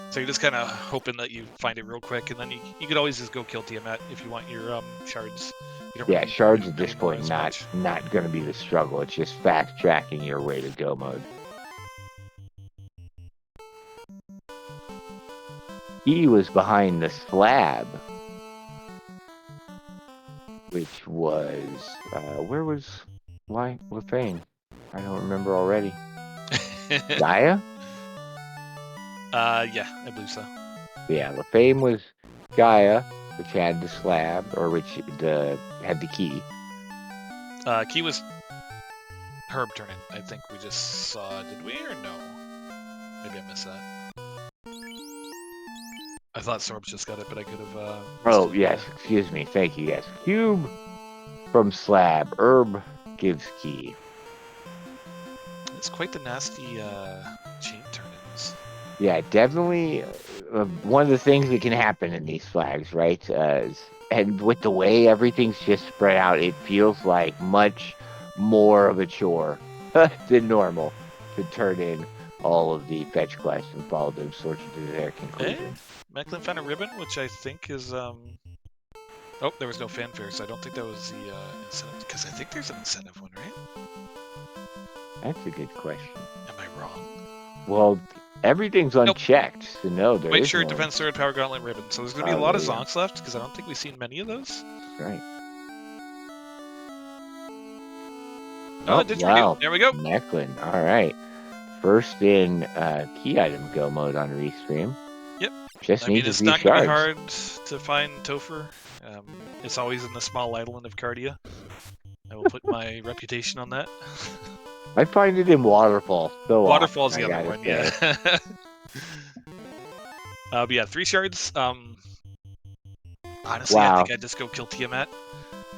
So you're just kind of hoping that you find it real quick, and then you could always just go kill Tiamat if you want your shards. You don't Yeah, really shards need at this anymore point as much. not going to be the struggle. It's just fast tracking your way to go mode. He was behind the slab, which was where was Lefane? I don't remember already. Gaia? Yeah, I believe so. Yeah, Lefane was Gaia, which had the slab, or which had the key. Key was Herb Turnant. I think we just saw. Did we or no? Maybe I missed that. I thought Sorbs just got it, but I could have. Oh yes, excuse me. Thank you. Yes, cube from slab. Herb gives key. It's quite the nasty chain turn-ins. Yeah, definitely. One of the things that can happen in these flags, right? And with the way everything's just spread out, it feels like much more of a chore than normal to turn in all of the fetch quests and follow those sorts to their conclusion. Mechlin found a ribbon, which I think is Oh, there was no fanfare, so I don't think that was the incentive. Because I think there's an incentive one, right? That's a good question. Am I wrong? Well, everything's unchecked, so no, there White is shirt, no. defense sword, power gauntlet, ribbon. So there's going to be a lot of Zonks left, because I don't think we've seen many of those. Right. Oh, wow. There we go. Mechlin. All right. First in key item go mode on Restream. Yep. Just need it's a few not going to be shards. hard to find Topher. It's always in the small island of Cardia. I will put my reputation on that. I find it in Waterfall. So Waterfall's often, the other one, yeah. But yeah, 3 shards. Honestly, I think I'd just go kill Tiamat.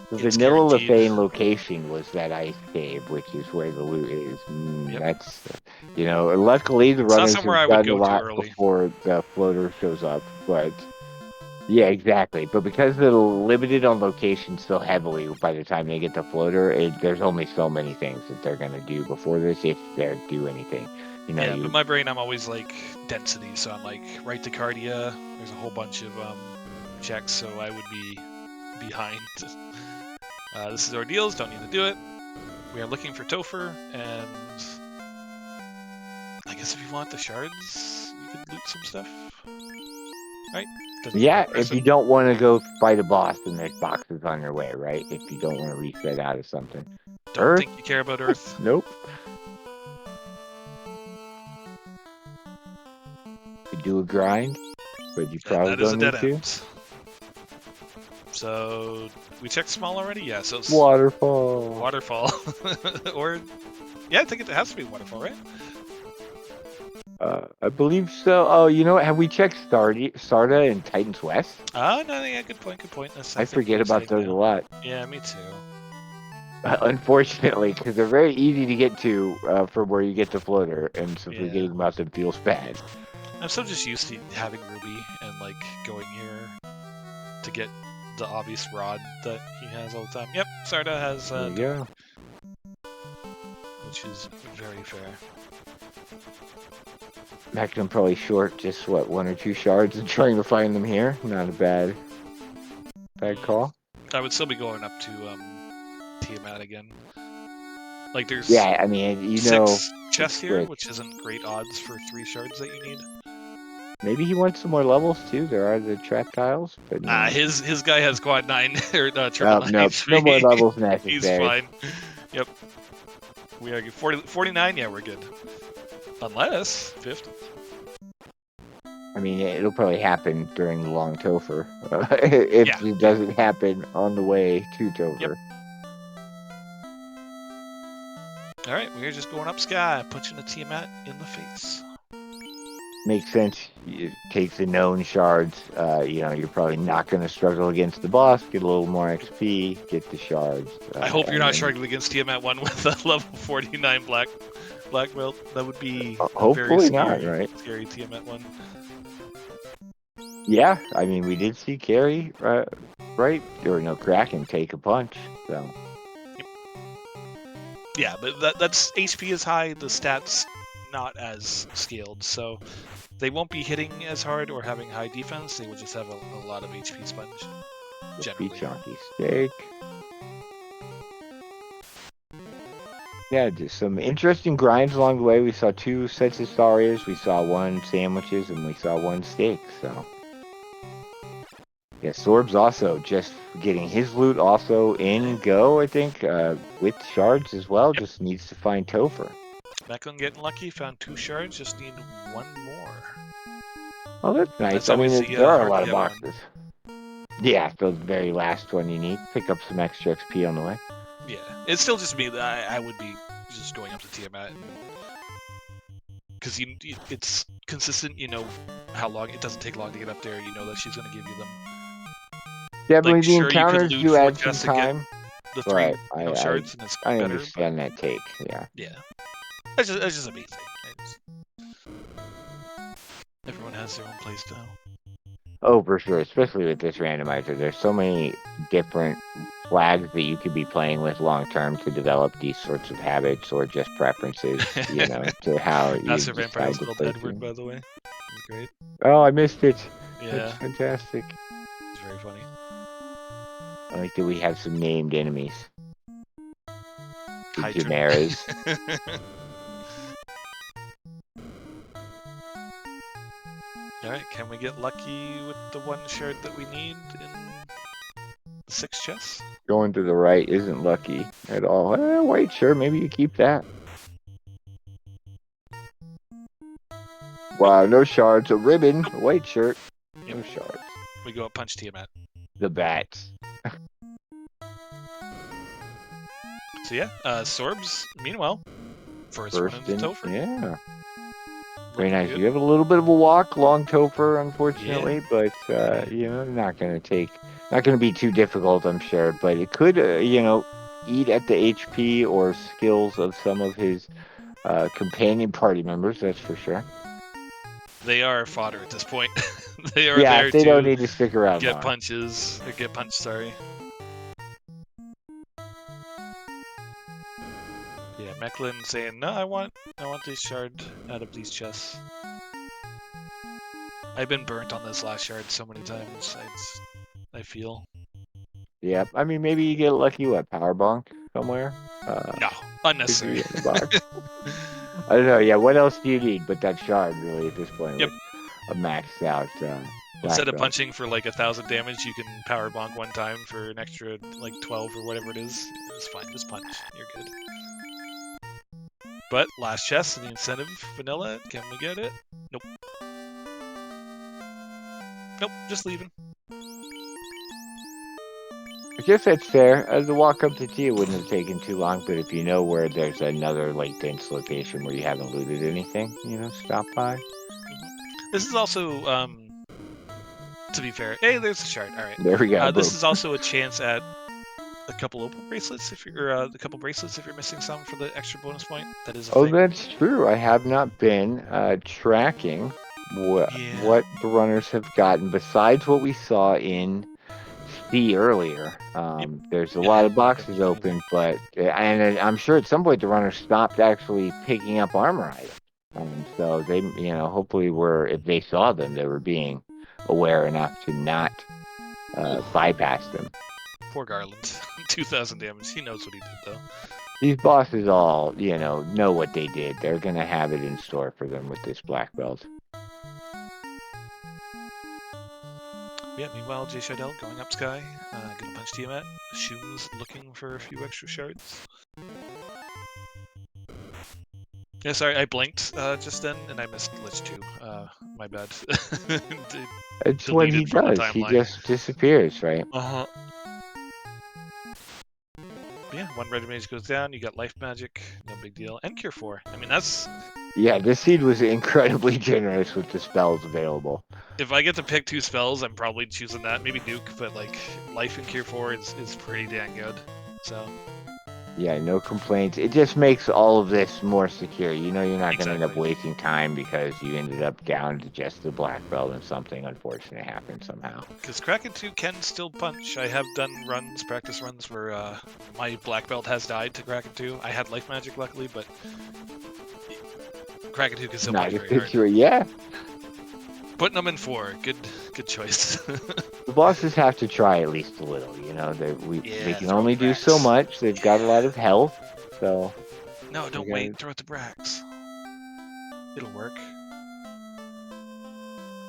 The vanilla Lefane location was that ice cave, which is where the loot is. That's, luckily the runners have done a lot before the floater shows up, but yeah, exactly. But because they're limited on location so heavily by the time they get the floater, there's only so many things that they're going to do before this, if they do anything. But in my brain, I'm always like density, so I'm like right to Cardia. There's a whole bunch of checks, so I would be behind. This is Ordeals, don't need to do it. We are looking for Topher, and I guess if you want the shards, you could loot some stuff. Right? Yeah, if you don't want to go fight a boss, then there's boxes on your way, right? If you don't want to reset out of something. Don't think you care about Earth. Nope. You do a grind, but you probably don't need to. So, we checked small already? Yeah, so it's Waterfall. Waterfall. Or, yeah, I think it has to be Waterfall, right? I believe so. Oh, you know what? Have we checked Sarda and Titan's West? No, yeah, good point. I forget about those a lot. Yeah, me too. Unfortunately, because they're very easy to get to from where you get the floater, and so forgetting about them feels bad. I'm so just used to having Ruby and like going here to get the obvious rod that he has all the time. Yep, Sarda has which is very fair. Magnum probably short just what 1 or 2 shards and trying to find them here. Not a bad call. I would still be going up to Tiamat again. Like there's Yeah, I mean, you know, 6 chests here, great. which isn't great odds for 3 shards that you need. Maybe he wants some more levels too. There are the trap tiles, but no. His guy has quad 9 or triple 9 no, HP. no more levels He's necessary. fine. Yep. We are 49. Yeah, we're good. Unless 50. I mean, it'll probably happen during the long Topher. If Yeah. it doesn't happen on the way to Topher. Yep. All right, we're just going up sky, punching a Tiamat in the face. Makes sense. It takes the known shards. You know, you're probably not going to struggle against the boss. Get a little more XP. Get the shards. I hope you're not then- struggling against Tiamat 1 with a level 49 black belt. That would be hopefully very not, scary, right? Scary Tiamat 1. Yeah, I mean, we did see Carrie, right? Or no, Kraken take a punch. So Yeah, but that's HP is high, the stats not as scaled, so they won't be hitting as hard or having high defense. They will just have a lot of HP sponge. be Generally. chunky steak. Yeah, just some interesting grinds along the way. We saw 2 sets of Starias, we saw 1 sandwiches, and we saw 1 steak. So yeah, Sorb's also just getting his loot also in go, I think, with shards as well. Yep. Just needs to find Topher. Mechlin getting lucky, found 2 shards, just need 1 more. Oh, that's nice. That's I mean, always the, there are a hard lot to of get one. boxes. Yeah, the very last one you need. Pick up some extra XP on the way. Yeah, it's still just me. I would be just going up to Tiamat. Because it's consistent, you know how long, it doesn't take long to get up there, you know that she's going to give you them. Definitely Like, the sure, you could encounters loot do 4 add some chests and get time. The 3 Right, shards, and it's I better. understand that take, yeah. Yeah. That's just a me thing. Everyone has their own playstyle. Oh, for sure, especially with this randomizer. There's so many different flags that you could be playing with long term to develop these sorts of habits or just preferences, you know, to how you Master Vampire decide is to called play Edward, things. by the way. It's great. Oh, I missed it. Yeah, That's fantastic. it's very funny. I like that we have some named enemies. The Hydra. Chimeras. Alright, can we get lucky with the 1 shard that we need in the 6 chests? Going to the right isn't lucky at all. Wait, sure, maybe you keep that. Wow, no shards. A ribbon, a white shirt, no shards. We go up punch Tiamat. The bats. So yeah, Sorbs, meanwhile, first one into in, Topher. yeah. Very Looking nice. good. You have a little bit of a walk, long Topher, unfortunately, but you know, not going to be too difficult, I'm sure. But it could, you know, eat at the HP or skills of some of his companion party members. That's for sure. They are fodder at this point. They are Yeah, there they to don't need to stick around. get long. punches or get punched. Sorry. Yeah, Mechlin saying, "No, I want this shard out of these chests." I've been burnt on this last shard so many times. I feel. Yep. I mean, maybe you get lucky. What, power bonk somewhere? No, unnecessary. In the box. I don't know. Yeah. What else do you need but that shard? Really, at this point, Yep. with a maxed out. Instead of belt. punching for like 1,000 damage, you can power bonk 1 time for an extra like 12 or whatever it is. It's fine, just punch. You're good. But last chest, the incentive vanilla. Can we get it? Nope. Nope. Just leaving. I guess that's fair. The walk up to Tia wouldn't have taken too long, but if you know where there's another like dense location where you haven't looted anything, you know, stop by. This is also, to be fair, hey, there's the shard. All right. There we go. This boom. is also a chance at a couple opal bracelets if you're, a couple bracelets if you're missing some for the extra bonus point. That is a Oh, thing. that's true. I have not been tracking what the runners have gotten besides what we saw in C earlier. There's a lot of boxes open, but and I'm sure at some point the runners stopped actually picking up armor items. So they, hopefully if they saw them, they were being aware enough to not bypass them. Poor Garland. 2,000 damage. He knows what he did, though. These bosses all, know what they did. They're going to have it in store for them with this black belt. Yeah, meanwhile, Jay Shadell going up Sky. Gonna punch Tiamat. Shum's looking for a few extra shards. Yeah, sorry, I blinked just then, and I missed Lich 2. My bad. It's what he does. He just disappears, right? Uh-huh. Yeah, one red mage goes down, you got life magic, no big deal. And Cure 4. I mean, that's... Yeah, this seed was incredibly generous with the spells available. If I get to pick 2 spells, I'm probably choosing that. Maybe Nuke, but like, life and Cure 4 is pretty dang good. So... Yeah, no complaints. It just makes all of this more secure. You're not going to end up Exactly. wasting time because you ended up down to just the black belt and something unfortunate happened somehow. Because Kraken 2 can still punch. I have done practice runs, where my black belt has died to Kraken 2. I had life magic, luckily, but Kraken 2 can still punch very hard. Yeah. Putting them in 4, good choice. The bosses have to try at least a little, they can only do so much. They've got a lot of health, so... No, don't wait, throw it to Brax. It'll work.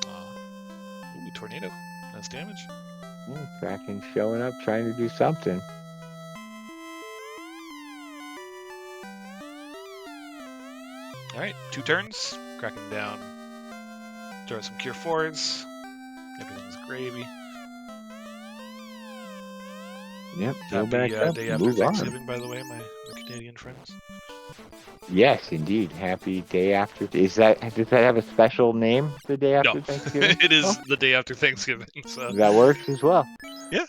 Ooh, tornado. That's damage. Kraken showing up, trying to do something. Alright, 2 turns. Kraken down. Throw some Cure 4s. Everything's gravy. Yep, Happy day after Thanksgiving, by the way, my Canadian friends. Yes, indeed. Happy day after. Does that have a special name? The day after Thanksgiving? It is the day after Thanksgiving. So that works as well. Yeah.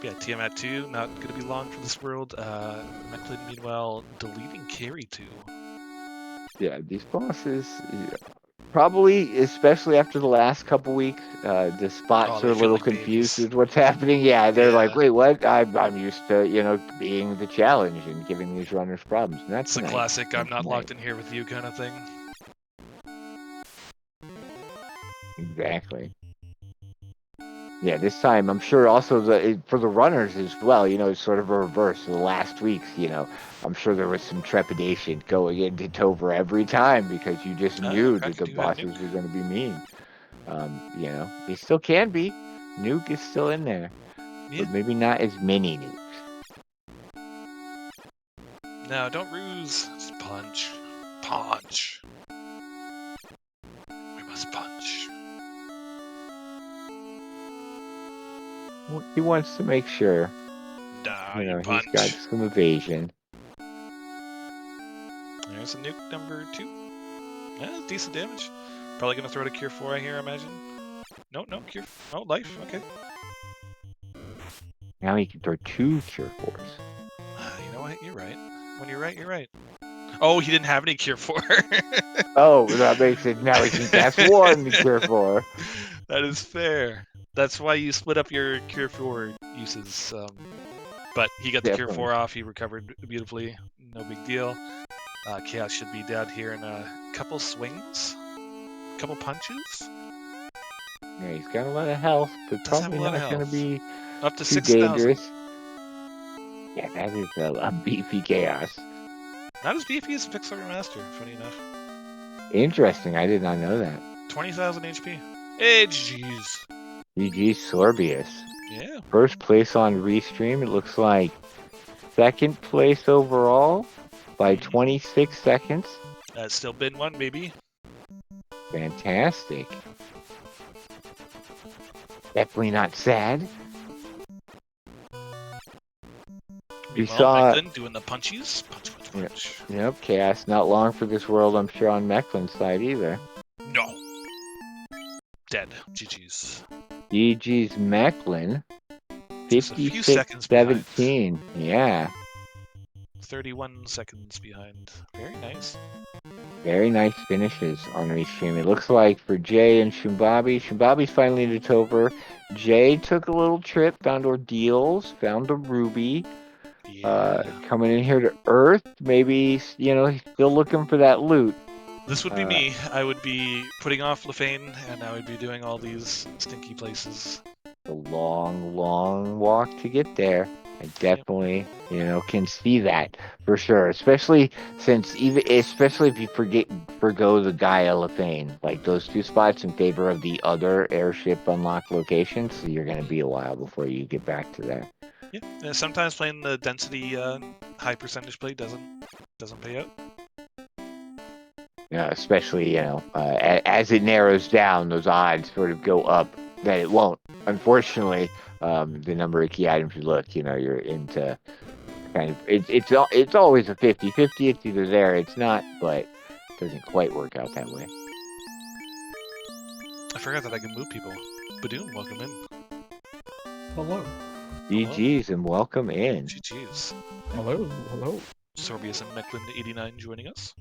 Yeah, Tiamat 2, not going to be long for this world. Mechlin, meanwhile, deleting Carry 2. Yeah, these bosses, probably, especially after the last couple weeks, the spots are a little confused with what's happening. Yeah, they're like, wait, what? I'm used to, being the challenge and giving these runners problems. And that's a classic I'm not locked in here with you kind of thing. Exactly. Yeah, this time I'm sure also for the runners as well, it's sort of a reverse. The last weeks, I'm sure there was some trepidation going into Tover every time because you just knew that the bosses were going to be mean. They still can be. Nuke is still in there, but maybe not as many nukes. No, don't ruse. Just punch. Punch. We must punch. He wants to make sure. He's got some evasion. There's a nuke number 2. Yeah, decent damage. Probably gonna throw it a Cure 4, I hear, I imagine. No, Cure. Oh, life. Okay. Now he can throw 2 Cure 4s. You know what? You're right. When you're right, you're right. Oh, he didn't have any Cure 4. Oh, that makes it now he can cast 1 Cure 4. That is fair. That's why you split up your Cure 4 uses. But he got the Cure 4 off. He recovered beautifully. No big deal. Chaos should be down here in a couple swings. Couple punches. Yeah, he's got a lot of health, but probably not going to be up to too 6,000. dangerous. Yeah, that is a beefy Chaos. Not as beefy as Pixel Remaster, funny enough. Interesting, I did not know that. 20,000 HP. Hey, GG's. GG Sorbius. Yeah. First place on Restream, it looks like. Second place overall by 26 seconds. That's still been one, baby. Fantastic. Definitely not sad. We saw Mechlin doing the punchies. Punch. Yep, Chaos. Not long for this world, I'm sure, on Mechlin's side either. No. Dead. GG's. GG's Mechlin. 56-17. Yeah. 31 seconds behind. Very nice. Very nice finishes on Restream. It looks like for Jay and Shumbabi's finally into Tover. Jay took a little trip, found Ordeals, found the Ruby. Yeah. Coming in here to Earth, maybe he's still looking for that loot. This would be me. I would be putting off Lefane, and I would be doing all these stinky places. The long, long walk to get there. I definitely, can see that for sure. Especially if you forgo the Gaia Lefane, like those two spots in favor of the other airship unlocked locations. So you're gonna be a while before you get back to there. Yeah. Sometimes playing the density high percentage play doesn't pay out. Especially as it narrows down, those odds sort of go up. That it won't. Unfortunately, the number of key items you look, you're into kind of it's always a 50-50. It's either there, it's not, but it doesn't quite work out that way. I forgot that I can move people. Badoom, welcome in. Hello. GG's and welcome in. GG's. Hello. Hello. Sorbius and Mecklin89 joining us.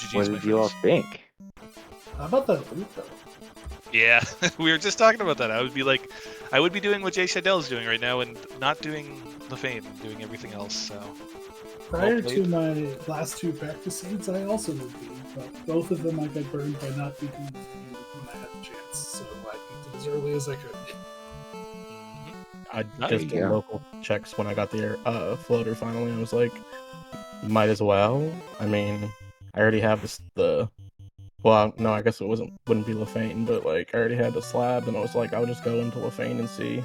GG's, What did you all think? How about that loot though? Yeah, we were just talking about that. I would be doing what Jay Shadell's doing right now and not doing Lefane, doing everything else. So Prior to my last two practice seeds, I also would be, but both of them I got burned by not beating the game when I had the chance. So I beat it as early as I could. I Nice. just did local checks when I got the floater finally. I was like, might as well. I mean, I already have well, no, I guess wouldn't be Lefane, but like I already had the slab, and I was like, I'll just go into Lefane and see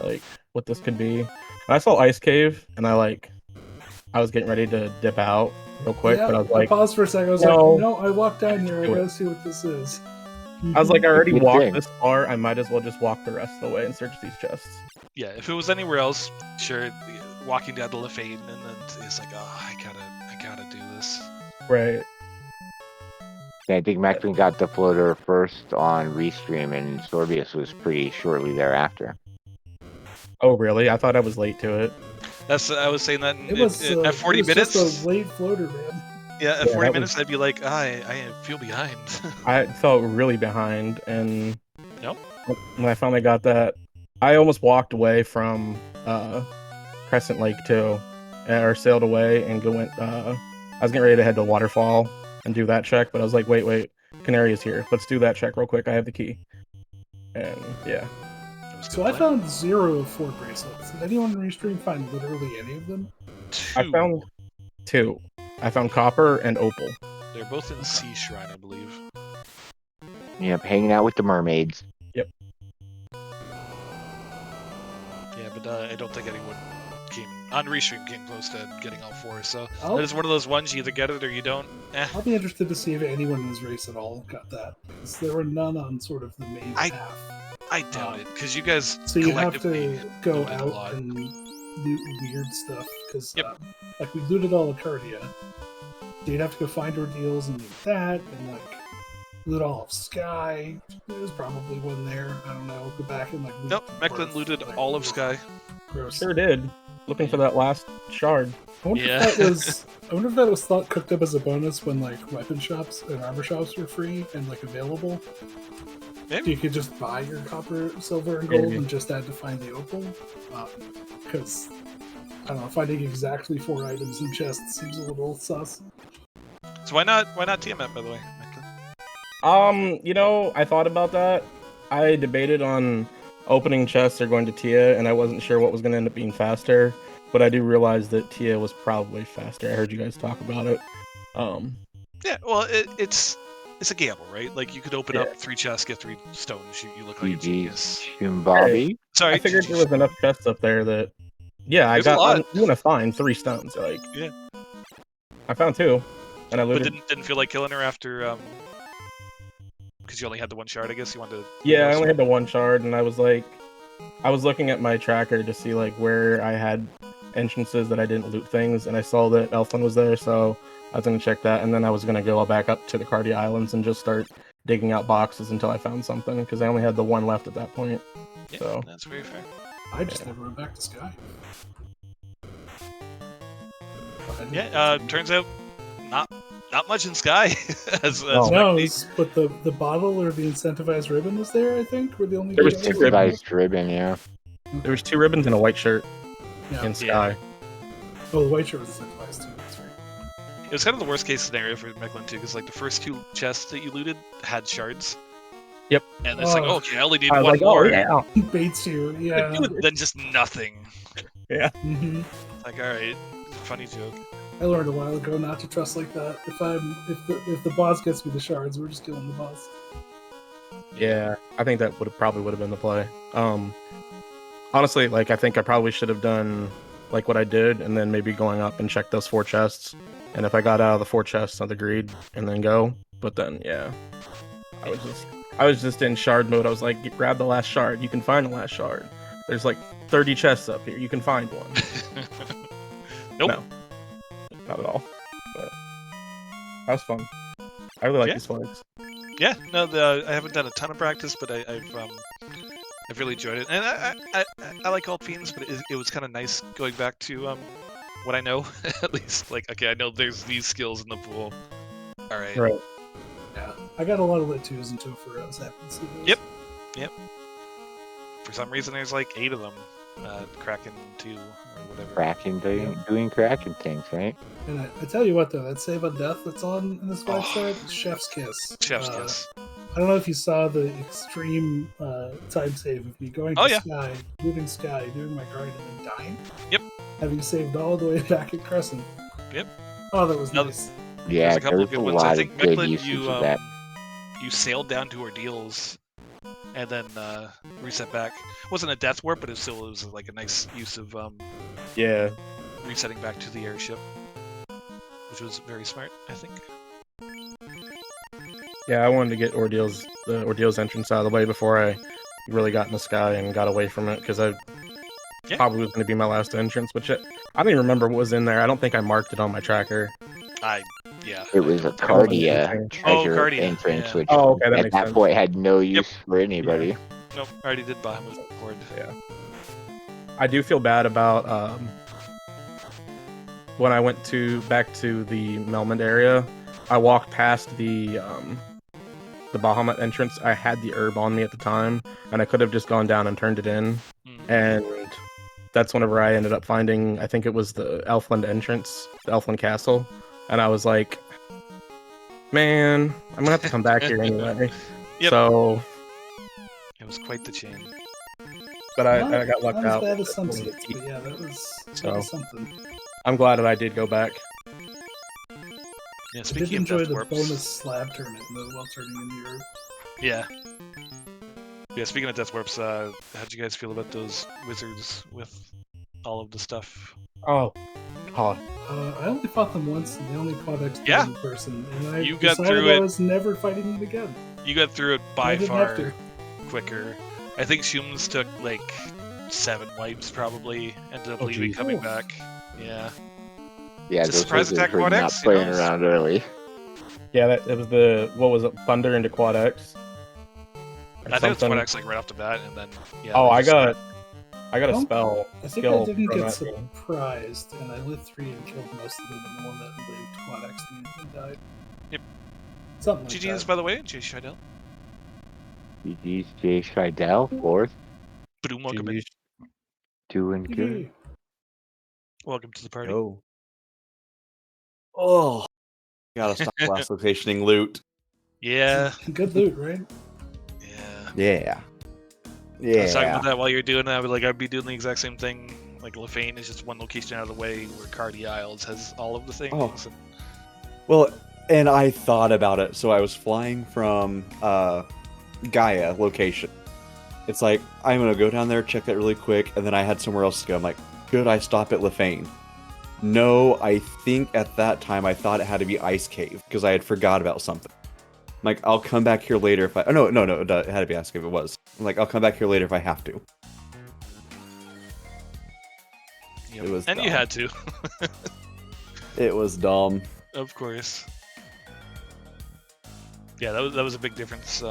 like what this could be. And I saw Ice Cave, and I was getting ready to dip out real quick, Yeah, but I was like, I paused for a second. I was no. like, no, I walked down here. I gotta see what this is. I was like, I already Good walked thing. this far. I might as well just walk the rest of the way and search these chests. yeah, if it was anywhere else, sure, walking down to Lefane and then it's like, oh, I gotta do this. Right. I think Macklin got the floater first on Restream, and Sorbius was pretty shortly thereafter. Oh, really? I thought I was late to it. I was saying that It was at 40 it was minutes. just a late floater, man. Yeah, at Yeah, 40 that minutes, I'd be like, I feel behind. I felt really behind, and Nope. when I finally got that, I almost walked away from Crescent Lake too, or sailed away and went. I was getting ready to head to Waterfall and do that check, but I was like, wait, Canary is here. Let's do that check real quick. I have the key, and yeah. It was a So good I plan. found 0 of 4 bracelets. Did anyone in Restream find literally any of them? I Two. found 2. I found Copper and Opal. They're both in Sea Shrine, I believe. Yep, hanging out with the mermaids. Yeah, but I don't think anyone on Restream came close to getting all 4. So I'll, that is one of those ones you either get it or you don't. I'll be interested to see if anyone in this race at all got that, because there were none on sort of the main path. I doubt it, because you guys So you have collectively to go looted a lot. out and loot weird stuff, because Yep. like we looted all of Cardia. So you'd have to go find ordeals and loot that, and like loot all of Sky. There's probably one there. I don't know. Go back and like loot Nope, the Mecklin Earth, looted like, all of Sky. Gross. Sure did. Looking for that last shard. I wonder Yeah. if that was thought cooked up as a bonus when like weapon shops and armor shops were free and like available. Maybe. So you could just buy your copper, silver, and gold Maybe. and just had to find the opal. Because I don't know, finding exactly 4 items in chests seems a little sus. So why not Tiamat, by the way, Mecklin? I thought about that. I debated on opening chests or going to Tia, and I wasn't sure what was going to end up being faster. But I do realize that Tia was probably faster. I heard you guys talk about it. Yeah, well, it's a gamble, right? Like you could open Yeah. up 3 chests, get 3 stones. You look like a GG's genius. Shumbabi. Sorry, I figured there was enough chests up there that, yeah, There's a lot. I'm gonna find 3 stones. Like, Yeah. I found 2, and I But looted. didn't feel like killing her after because you only had the 1 shard. I guess you wanted to. Yeah, I only had the 1 shard, and I was looking at my tracker to see like where I had entrances that I didn't loot things, and I saw that Elfland was there, so I was gonna check that, and then I was gonna go back up to the Cardia Islands and just start digging out boxes until I found something, because I only had the 1 left at that point. Yeah, So that's very fair. I just never went back to Sky. Turns out not much in Sky. as No. No, Mecklin- but the bottle or the incentivized ribbon was there, I think, were the only There was two two items. ribbons. Incentivized ribbon, yeah. there was 2 ribbons and a white shirt. Yeah. in Sky. Oh, the white shirt was incentivized too. That's right. It was kind of the worst case scenario for Mechlin too, because like the first 2 chests that you looted had shards. Yep. And it's like, okay, I only need I was one like, more. oh yeah, Baits you, yeah. Then just nothing. yeah. hmm Like, all right, funny joke. I learned a while ago not to trust like that. If the boss gets me the shards, we're just killing the boss. Yeah, I think that probably would have been the play. Honestly, like I think I probably should have done like what I did, and then maybe going up and check those 4 chests. And if I got out of the 4 chests, I'd agreed and then go. But then, yeah, I was just in shard mode. I was like, grab the last shard. You can find the last shard. There's like 30 chests up here. You can find one. Nope. No, not at all. But that was fun. I really like these flags. Yeah, no, I haven't done a ton of practice, but I've really enjoyed it, and I like all fiends, but it was kind of nice going back to what I know at least. Like, okay, I know there's these skills in the pool. All right. Right. Yeah, I got a lot of lit 2s and Tofuros. Happen to see those. Yep. For some reason, there's like 8 of them. Kraken 2 or whatever. Kraken doing Kraken things, right? And I tell you what, though, that save on death that's on in this 5-star, Chef's Kiss. Chef's Kiss. I don't know if you saw the extreme time save of me going to Sky, moving Sky, doing my grind, and then dying. Yep. Having saved all the way back at Crescent. Yep. Oh, that was nice. Yeah, there's a couple of good ones. I think good Mechlin, usage of that. you sailed down to Ordeals and then reset back. It wasn't a death warp, but it was like a nice use of Yeah. resetting back to the airship, which was very smart, I think. Yeah, I wanted to get the Ordeals entrance out of the way before I really got in the Sky and got away from it, because I probably was going to be my last entrance, which I don't even remember what was in there. I don't think I marked it on my tracker. It was a Cardia treasure entrance, which at that point had no use for anybody. Yeah. Nope, I already did Bahamut board. Yeah. I do feel bad about when I went back to the Melmond area. I walked past the Bahamut entrance. I had the herb on me at the time, and I could have just gone down and turned it in. And that's whenever I ended up finding, I think it was the Elfland entrance, the Elfland Castle. And I was like, man, I'm going to have to come back here anyway. So it was quite the chain. But I got lucked out. Not as bad as Sunseats, but yeah, that was something. I'm glad that I did go back. Yeah, I did enjoy the bonus slab tournament while turning in the herb. Yeah. Yeah, speaking of Death Warps, how'd you guys feel about those wizards with all of the stuff? Oh, God. I only fought them once, and they only fought X person, and I got decided through I was never fighting them again. You got through it by far quicker. I think Shums took like 7 wipes probably, ended up leaving, coming back. Yeah. Yeah, those surprise attack were quad not X, playing around early. Yeah, it was what was it, Thunder into quad X? I think it's quad X like right off the bat, and then I got a spell. I think I didn't get surprised, and I lit 3 and killed most of them, and the one that lived quad X and died. Yep. Something like GG's, that. by the way, Jay Scheidel. GG's, Jay Scheidel, 4th. Boom, welcome in. Doing good. Welcome to the party. Oh, gotta stop last locationing loot. Yeah. Good loot, right? Yeah. I was talking about that while you're doing that. I'd be doing the exact same thing. Like, Lefane is just one location out of the way, where Cardi Isles has all of the things. Oh. Well, and I thought about it. So I was flying from Gaia location. It's like, I'm going to go down there, check that really quick, and then I had somewhere else to go. I'm like, could I stop at Lefane? No, I think at that time I thought it had to be Ice Cave, because I had forgot about something. I'm like, I'll come back here later if I... Oh, no, it had to be Ice Cave, it was. I'm like, I'll come back here later if I have to. Yep. It was and dumb. You had to. It was dumb. Of course. Yeah, that was a big difference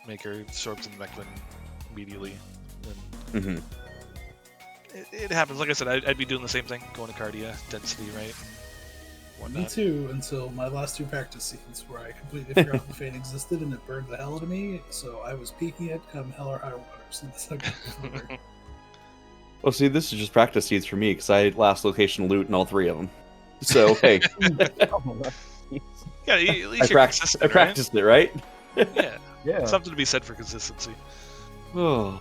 maker. Sorps and Mechlin immediately. And it happens. Like I said, I'd be doing the same thing, going to Cardia, density, right? Me too, until my last 2 practice scenes, where I completely forgot the Fate existed and it burned the hell out of me, so I was peeking it come hell or high water. So that's not good. Well, see, this is just practice seeds for me because I had last location loot in all 3 of them. So hey, Yeah, at least you're consistent, I practiced it, right? Yeah, Yeah. something to be said for consistency. Oh.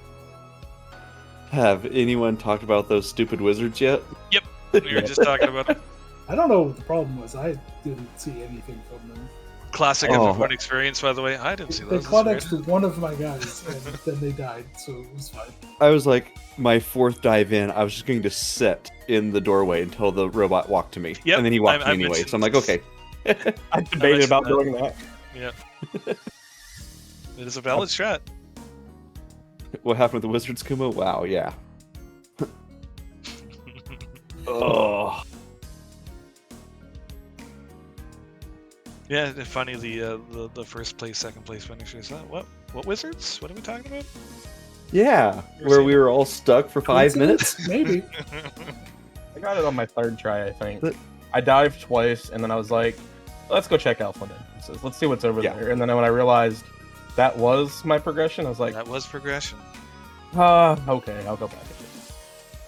Have anyone talked about those stupid wizards yet? Yep, we were just talking about them. I don't know what the problem was. I didn't see anything from them. Classic Oh. FF1 experience, by the way. I didn't see They those. caught That's next to one of my guys, and then they died, so it was fine. I was like, my 4th dive in, I was just going to sit in the doorweird until the robot walked to me. Yep, And then he walked I to me anyway, so I'm like, mentioned- okay. I debated about that. doing that. Yeah. It is a valid strat. What happened with the wizards, Kuma? Wow, yeah. Oh. Yeah, funny the first place, second place finishers. What wizards? What are we talking about? Yeah, where we were all stuck for 5 minutes. Maybe. I got it on my 3rd try, I think. But- I dived twice, and then I was like, let's go check Alpha. So let's see what's over Yeah. there. And then when I realized that was my progression, I was like, That was progression. okay, I'll go back.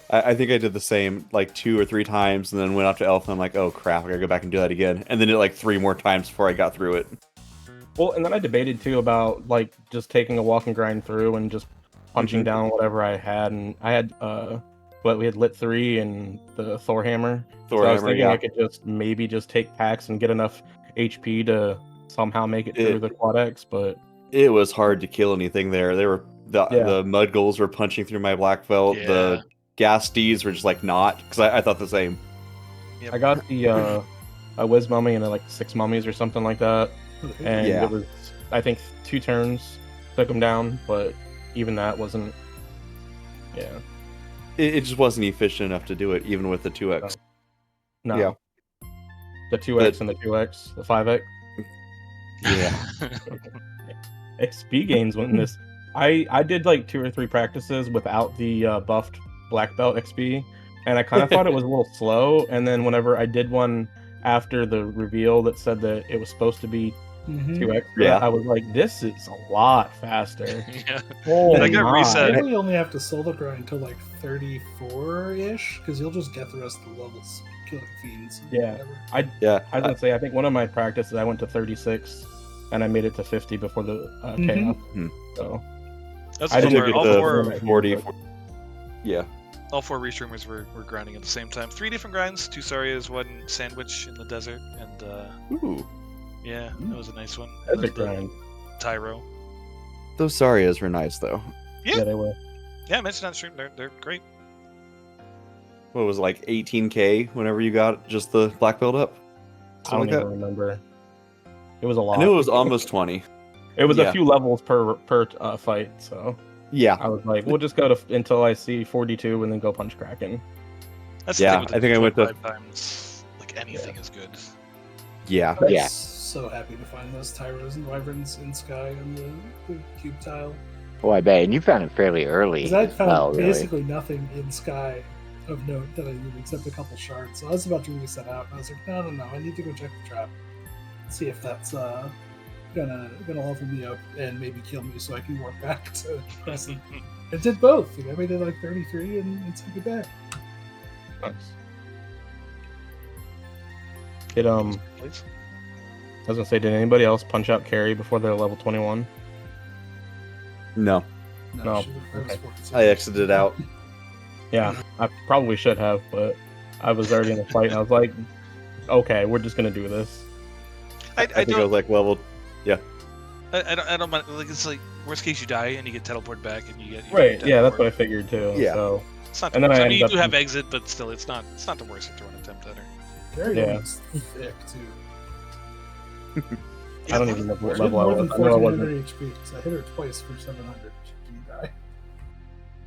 I think I did the same like 2 or 3 times and then went up to Elf and I'm like, oh crap, I gotta go back and do that again. And then did it like 3 more times before I got through it. Well, and then I debated too about like just taking a walk and grind through and just punching Mhm. down whatever I had. And I had we had lit 3 and the Thor hammer. So I was thinking I could just maybe just take packs and get enough HP to somehow make it through the Quad X, but It was hard to kill anything there. They were Yeah. the mud goals were punching through my black belt. Yeah. The gas steeds were just like not because I thought the same. Yep. I got the a Wiz Mummy and like 6 mummies or something like that. And Yeah. it was, I think, 2 turns took him down, but even that wasn't. Yeah. It just wasn't efficient enough to do it, even with the 2x. No. Yeah. The 2x and the 2x, the 5x. Yeah. XP gains win this. I did like 2 or 3 practices without the buffed black belt XP, and I kind of thought it was a little slow. And then whenever I did one after the reveal that said that it was supposed to be Mhm. 2x, Yeah. I was like, this is a lot faster. Yeah. Oh I got my. reset. I really only have to solo grind until like 34-ish, because you'll just get the rest of the levels killing fiends. and Yeah. whatever. Yeah. I was gonna say, I think one of my practices I went to 36, and I made it to 50 before the Mhm. chaos. Mhm. So That's I I didn't took all, it all, to four, 40. Yeah. all 4 restreamers were grinding at the same time. 3 different grinds, 2 Sarias, 1 sandwich in the desert, and Ooh. yeah, it was a nice one. that's And a then the grind. Tyro. Those Sarias were nice though. Yeah. Yeah, they were. Yeah, I mentioned on stream, they're great. What was it, like 18k whenever you got just the black belt up? I Something don't like even that. remember. It was a lot. I knew it was almost 20. It was yeah. a few levels per fight, so Yeah. I was like, we'll just go to until I see 42 and then go punch Kraken. That's Yeah, the thing with the I think I went to- 2.5 times. Like anything is good. Yeah. I'm Yeah. so happy to find those Tyros and Wyverns in Sky on the cube tile. Oh, I bet. And you found it fairly early. Because I as found well, really. basically nothing in Sky of note that I did except a couple shards. So I was about to reset out, and I was like, no, I need to go check the trap, see if that's gonna level me up and maybe kill me so I can work back to Crescent. It did both. I made it like 33 and sent it back. Nice. Did Please. I was gonna say, did anybody else punch out Carrie before they're level 21? No. No, she was okay. 47. I exited out. Yeah, I probably should have, but I was already in the fight, and I was like, okay, we're just gonna do this. I I think I don't, was like level. I don't mind. Like, it's like, worst case you die and you get teleported back and you get. Right? Yeah, that's what I teleported. figured too. Yeah. So It's not. and The then worst. I I mean, you ended do up- have exit, but still, it's not the worst to run attempt at her. Very Yeah. almost thick, too. I don't even know what She had level I more was. than I know I wasn't. 1400 HP, because I hit her twice for 700. She didn't die.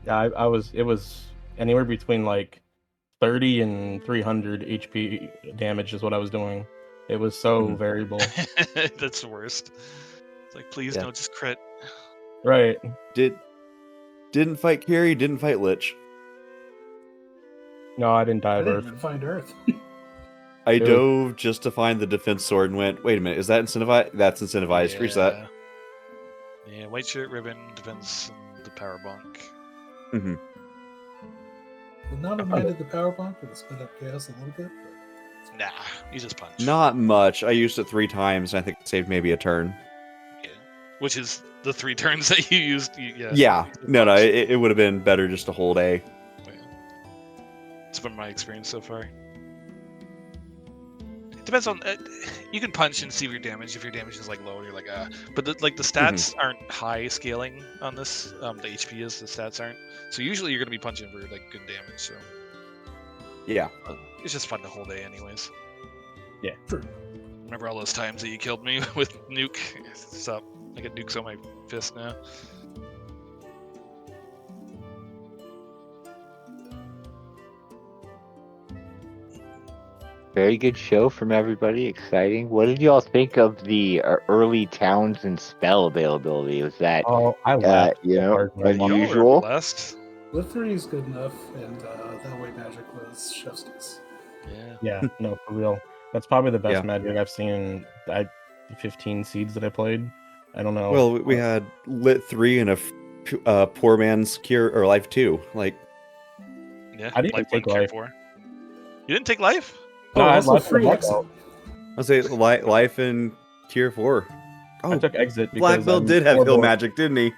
Yeah, I was. It was anywhere between like 30 and 300 HP damage is what I was doing. It was so Mhm. variable. That's the worst. It's like, please Yeah. don't just crit. Right. Didn't fight Carrie, didn't fight Lich. No, I didn't die I of didn't Earth. even find Earth. I It was- dove just to find the defense sword and went, wait a minute, is that incentivized? That's incentivized. Yeah. Reset. Yeah, white shirt, ribbon, defense, and the power bonk. hmm Would not have minded the power bomb for the split up chaos a little bit. But Nah, you just punch. Not much. I used it 3 times. And I think it saved maybe a turn. Yeah. Which is the 3 turns that you used. Yeah. No, punch. it would have been better just to hold A. Yeah. It's been my experience so far. Depends on you can punch and see your damage. If your damage is like low, you're like but the stats aren't high scaling on this. The HP is, the stats aren't. So usually you're gonna be punching for like good damage. So Yeah. it's just fun to hold A anyways. Yeah. True. Remember all those times that you killed me with nuke? Stop. I got nukes on my fist now. Very good show from everybody. Exciting. What did you all think of the early towns and spell availability? Was that Oh, I laughed. you know, hard when I watched it. Y'all unusual? were blessed. Lift 3 is good enough, and that way magic was chef's kiss. Yeah. Yeah, no, for real. That's probably the best Yeah. magic I've seen in the 15 seeds that I played. I don't know. Well, we had lit 3 and a poor man's cure or life 2. Like, Yeah. I didn't even Life 1, take Cure life. 4. You didn't take life? No, Oh, I had also life for free black exit. belt. I'll say life and cure 4. I Oh, took exit because Black Belt I'm did have horrible heal at- magic, didn't he?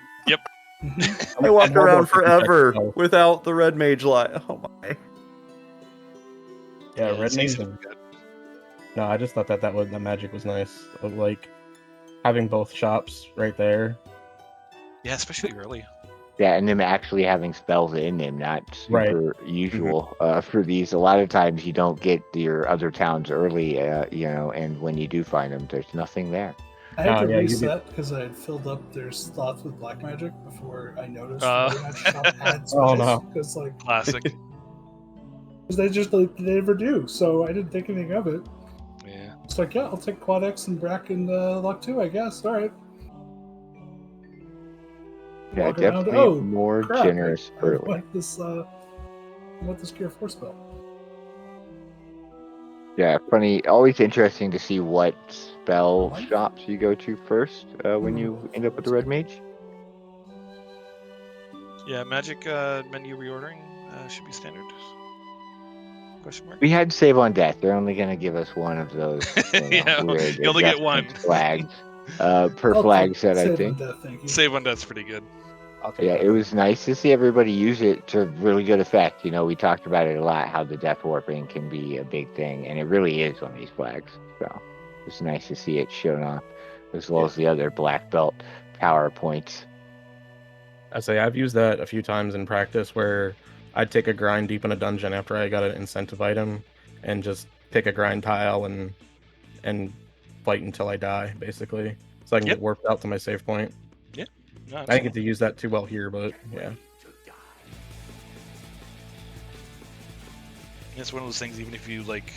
Mhm. I walked I'm horrible around at keeping track of forever spells. without the red mage light. Oh my. Yeah, red it's mage. easy to and- forget. No, I just thought that that magic was nice. Of like having both shops right there. Yeah, especially early. Yeah, and them actually having spells in them, not Right. super usual for these. A lot of times you don't get your other towns early, and when you do find them, there's nothing there. I had to Yeah, you reset because I had filled up their slots with black magic before I noticed Uh. the magic shop had Oh, specials. no. Because Classic. they just they never do, so I didn't think anything of it. Yeah. It's like, yeah, I'll take Quad X and Brack and Luck 2, I guess. All right. Yeah, Walk around. definitely Oh, more crap, generous I early. want this Cure 4 spell. Yeah, funny. Always interesting to see what spell shops you go to first when you end up with the red mage. Yeah, magic menu reordering should be standard. Question mark? We had save on death. They're only going to give us one of those Yeah, weird you only get one. adjustments flags per I'll flag take set, I save think. on death, thank you. Save on death's pretty good. I'll take Yeah, that. it was nice to see everybody use it to really good effect. You know, we talked about it a lot, how the death warping can be a big thing, and it really is on these flags. So it's nice to see it shown off, as well as the other black belt power points. I say I've used that a few times in practice where I'd take a grind deep in a dungeon after I got an incentive item and just pick a grind tile and fight until I die, basically. So I can Yep. get warped out to my save point. No, I didn't get to use that too well here, but yeah. It's one of those things, even if you like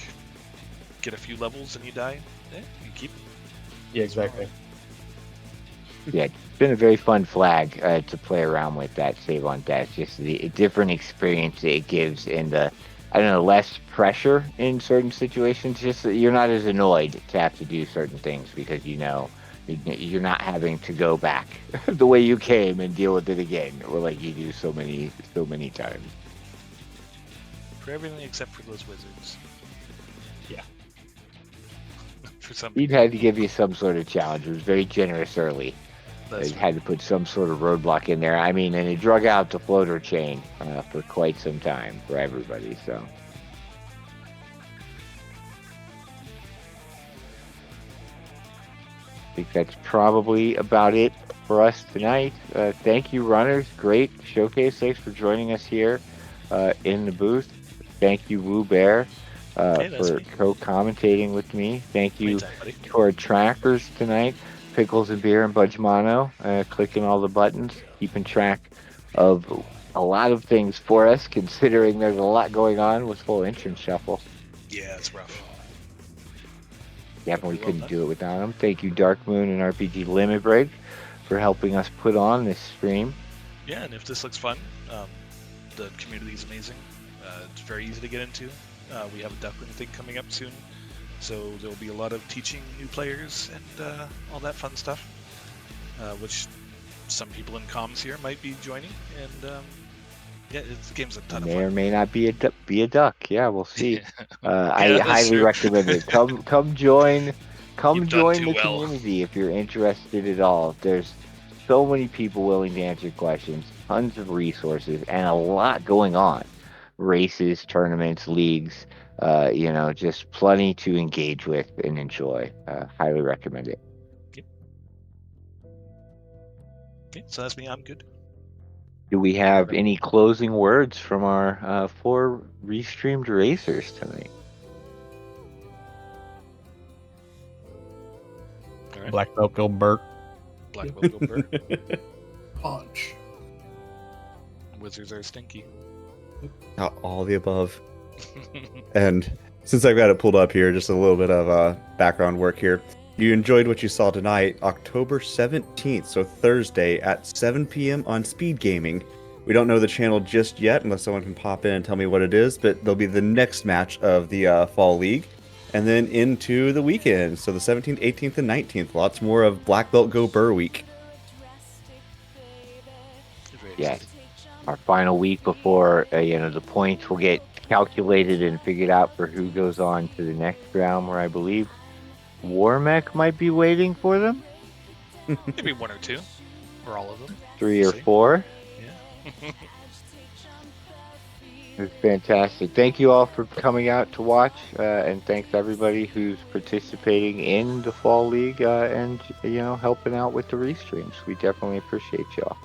get a few levels and you die, you keep it. Yeah, exactly. Yeah, it's been a very fun flag to play around with, that save on death. Just the different experience it gives, and the, I don't know, less pressure in certain situations. Just that you're not as annoyed to have to do certain things because you know you're not having to go back the way you came and deal with it again, or like you do so many times. For everything except for those wizards. Yeah. For some He had to give you some sort of challenge. It was very generous early. that's They had to put some sort of roadblock in there. I mean, and he drug out the floater chain for quite some time for everybody. So I think that's probably about it for us tonight. Thank you, runners. Great showcase. Thanks for joining us here in the booth. Thank you, Woo Bear, Hey, that's for me. co-commentating with me. Thank you Anytime, buddy. to our trackers tonight, Pickles and Beer and Budgemano, clicking all the buttons, keeping track of a lot of things for us, considering there's a lot going on with full entrance shuffle. Yeah, it's rough. Definitely Well couldn't done. do it without them. Thank you, Dark Moon and RPG Limit Break, for helping us put on this stream. Yeah, and if this looks fun, the community is amazing. It's very easy to get into. We have a Duckling thing coming up soon, so there will be a lot of teaching new players and all that fun stuff, which some people in comms here might be joining. And Yeah, this game's a ton of May or fun. may not be a duck. Yeah, we'll see. I Yeah, that's highly true. recommend it. Come join You've done the too well. community if you're interested at all. There's so many people willing to answer questions, tons of resources, and a lot going on. Races, tournaments, leagues, just plenty to engage with and enjoy. Highly recommend it. Okay, so that's me. I'm good. Do we have any closing words from our 4 restreamed racers tonight? All right. Black belt go Burt. Black belt go Burt. Punch. Wizards are stinky. All the above. And since I've got it pulled up here, just a little bit of background work here. You enjoyed what you saw tonight, October 17th, so Thursday at 7 p.m. on Speed Gaming. We don't know the channel just yet, unless someone can pop in and tell me what it is, but there'll be the next match of the Fall League, and then into the weekend, so the 17th, 18th, and 19th. Lots more of Black Belt Go Burr Week. Very Yes. excited. Our final week before the points will get calculated and figured out for who goes on to the next round, where I believe Warmech might be waiting for them. Maybe 1 or 2, or all of them. 3 We'll or see. 4. Yeah. It's fantastic. Thank you all for coming out to watch, and thanks everybody who's participating in the Fall League and helping out with the restreams. We definitely appreciate y'all.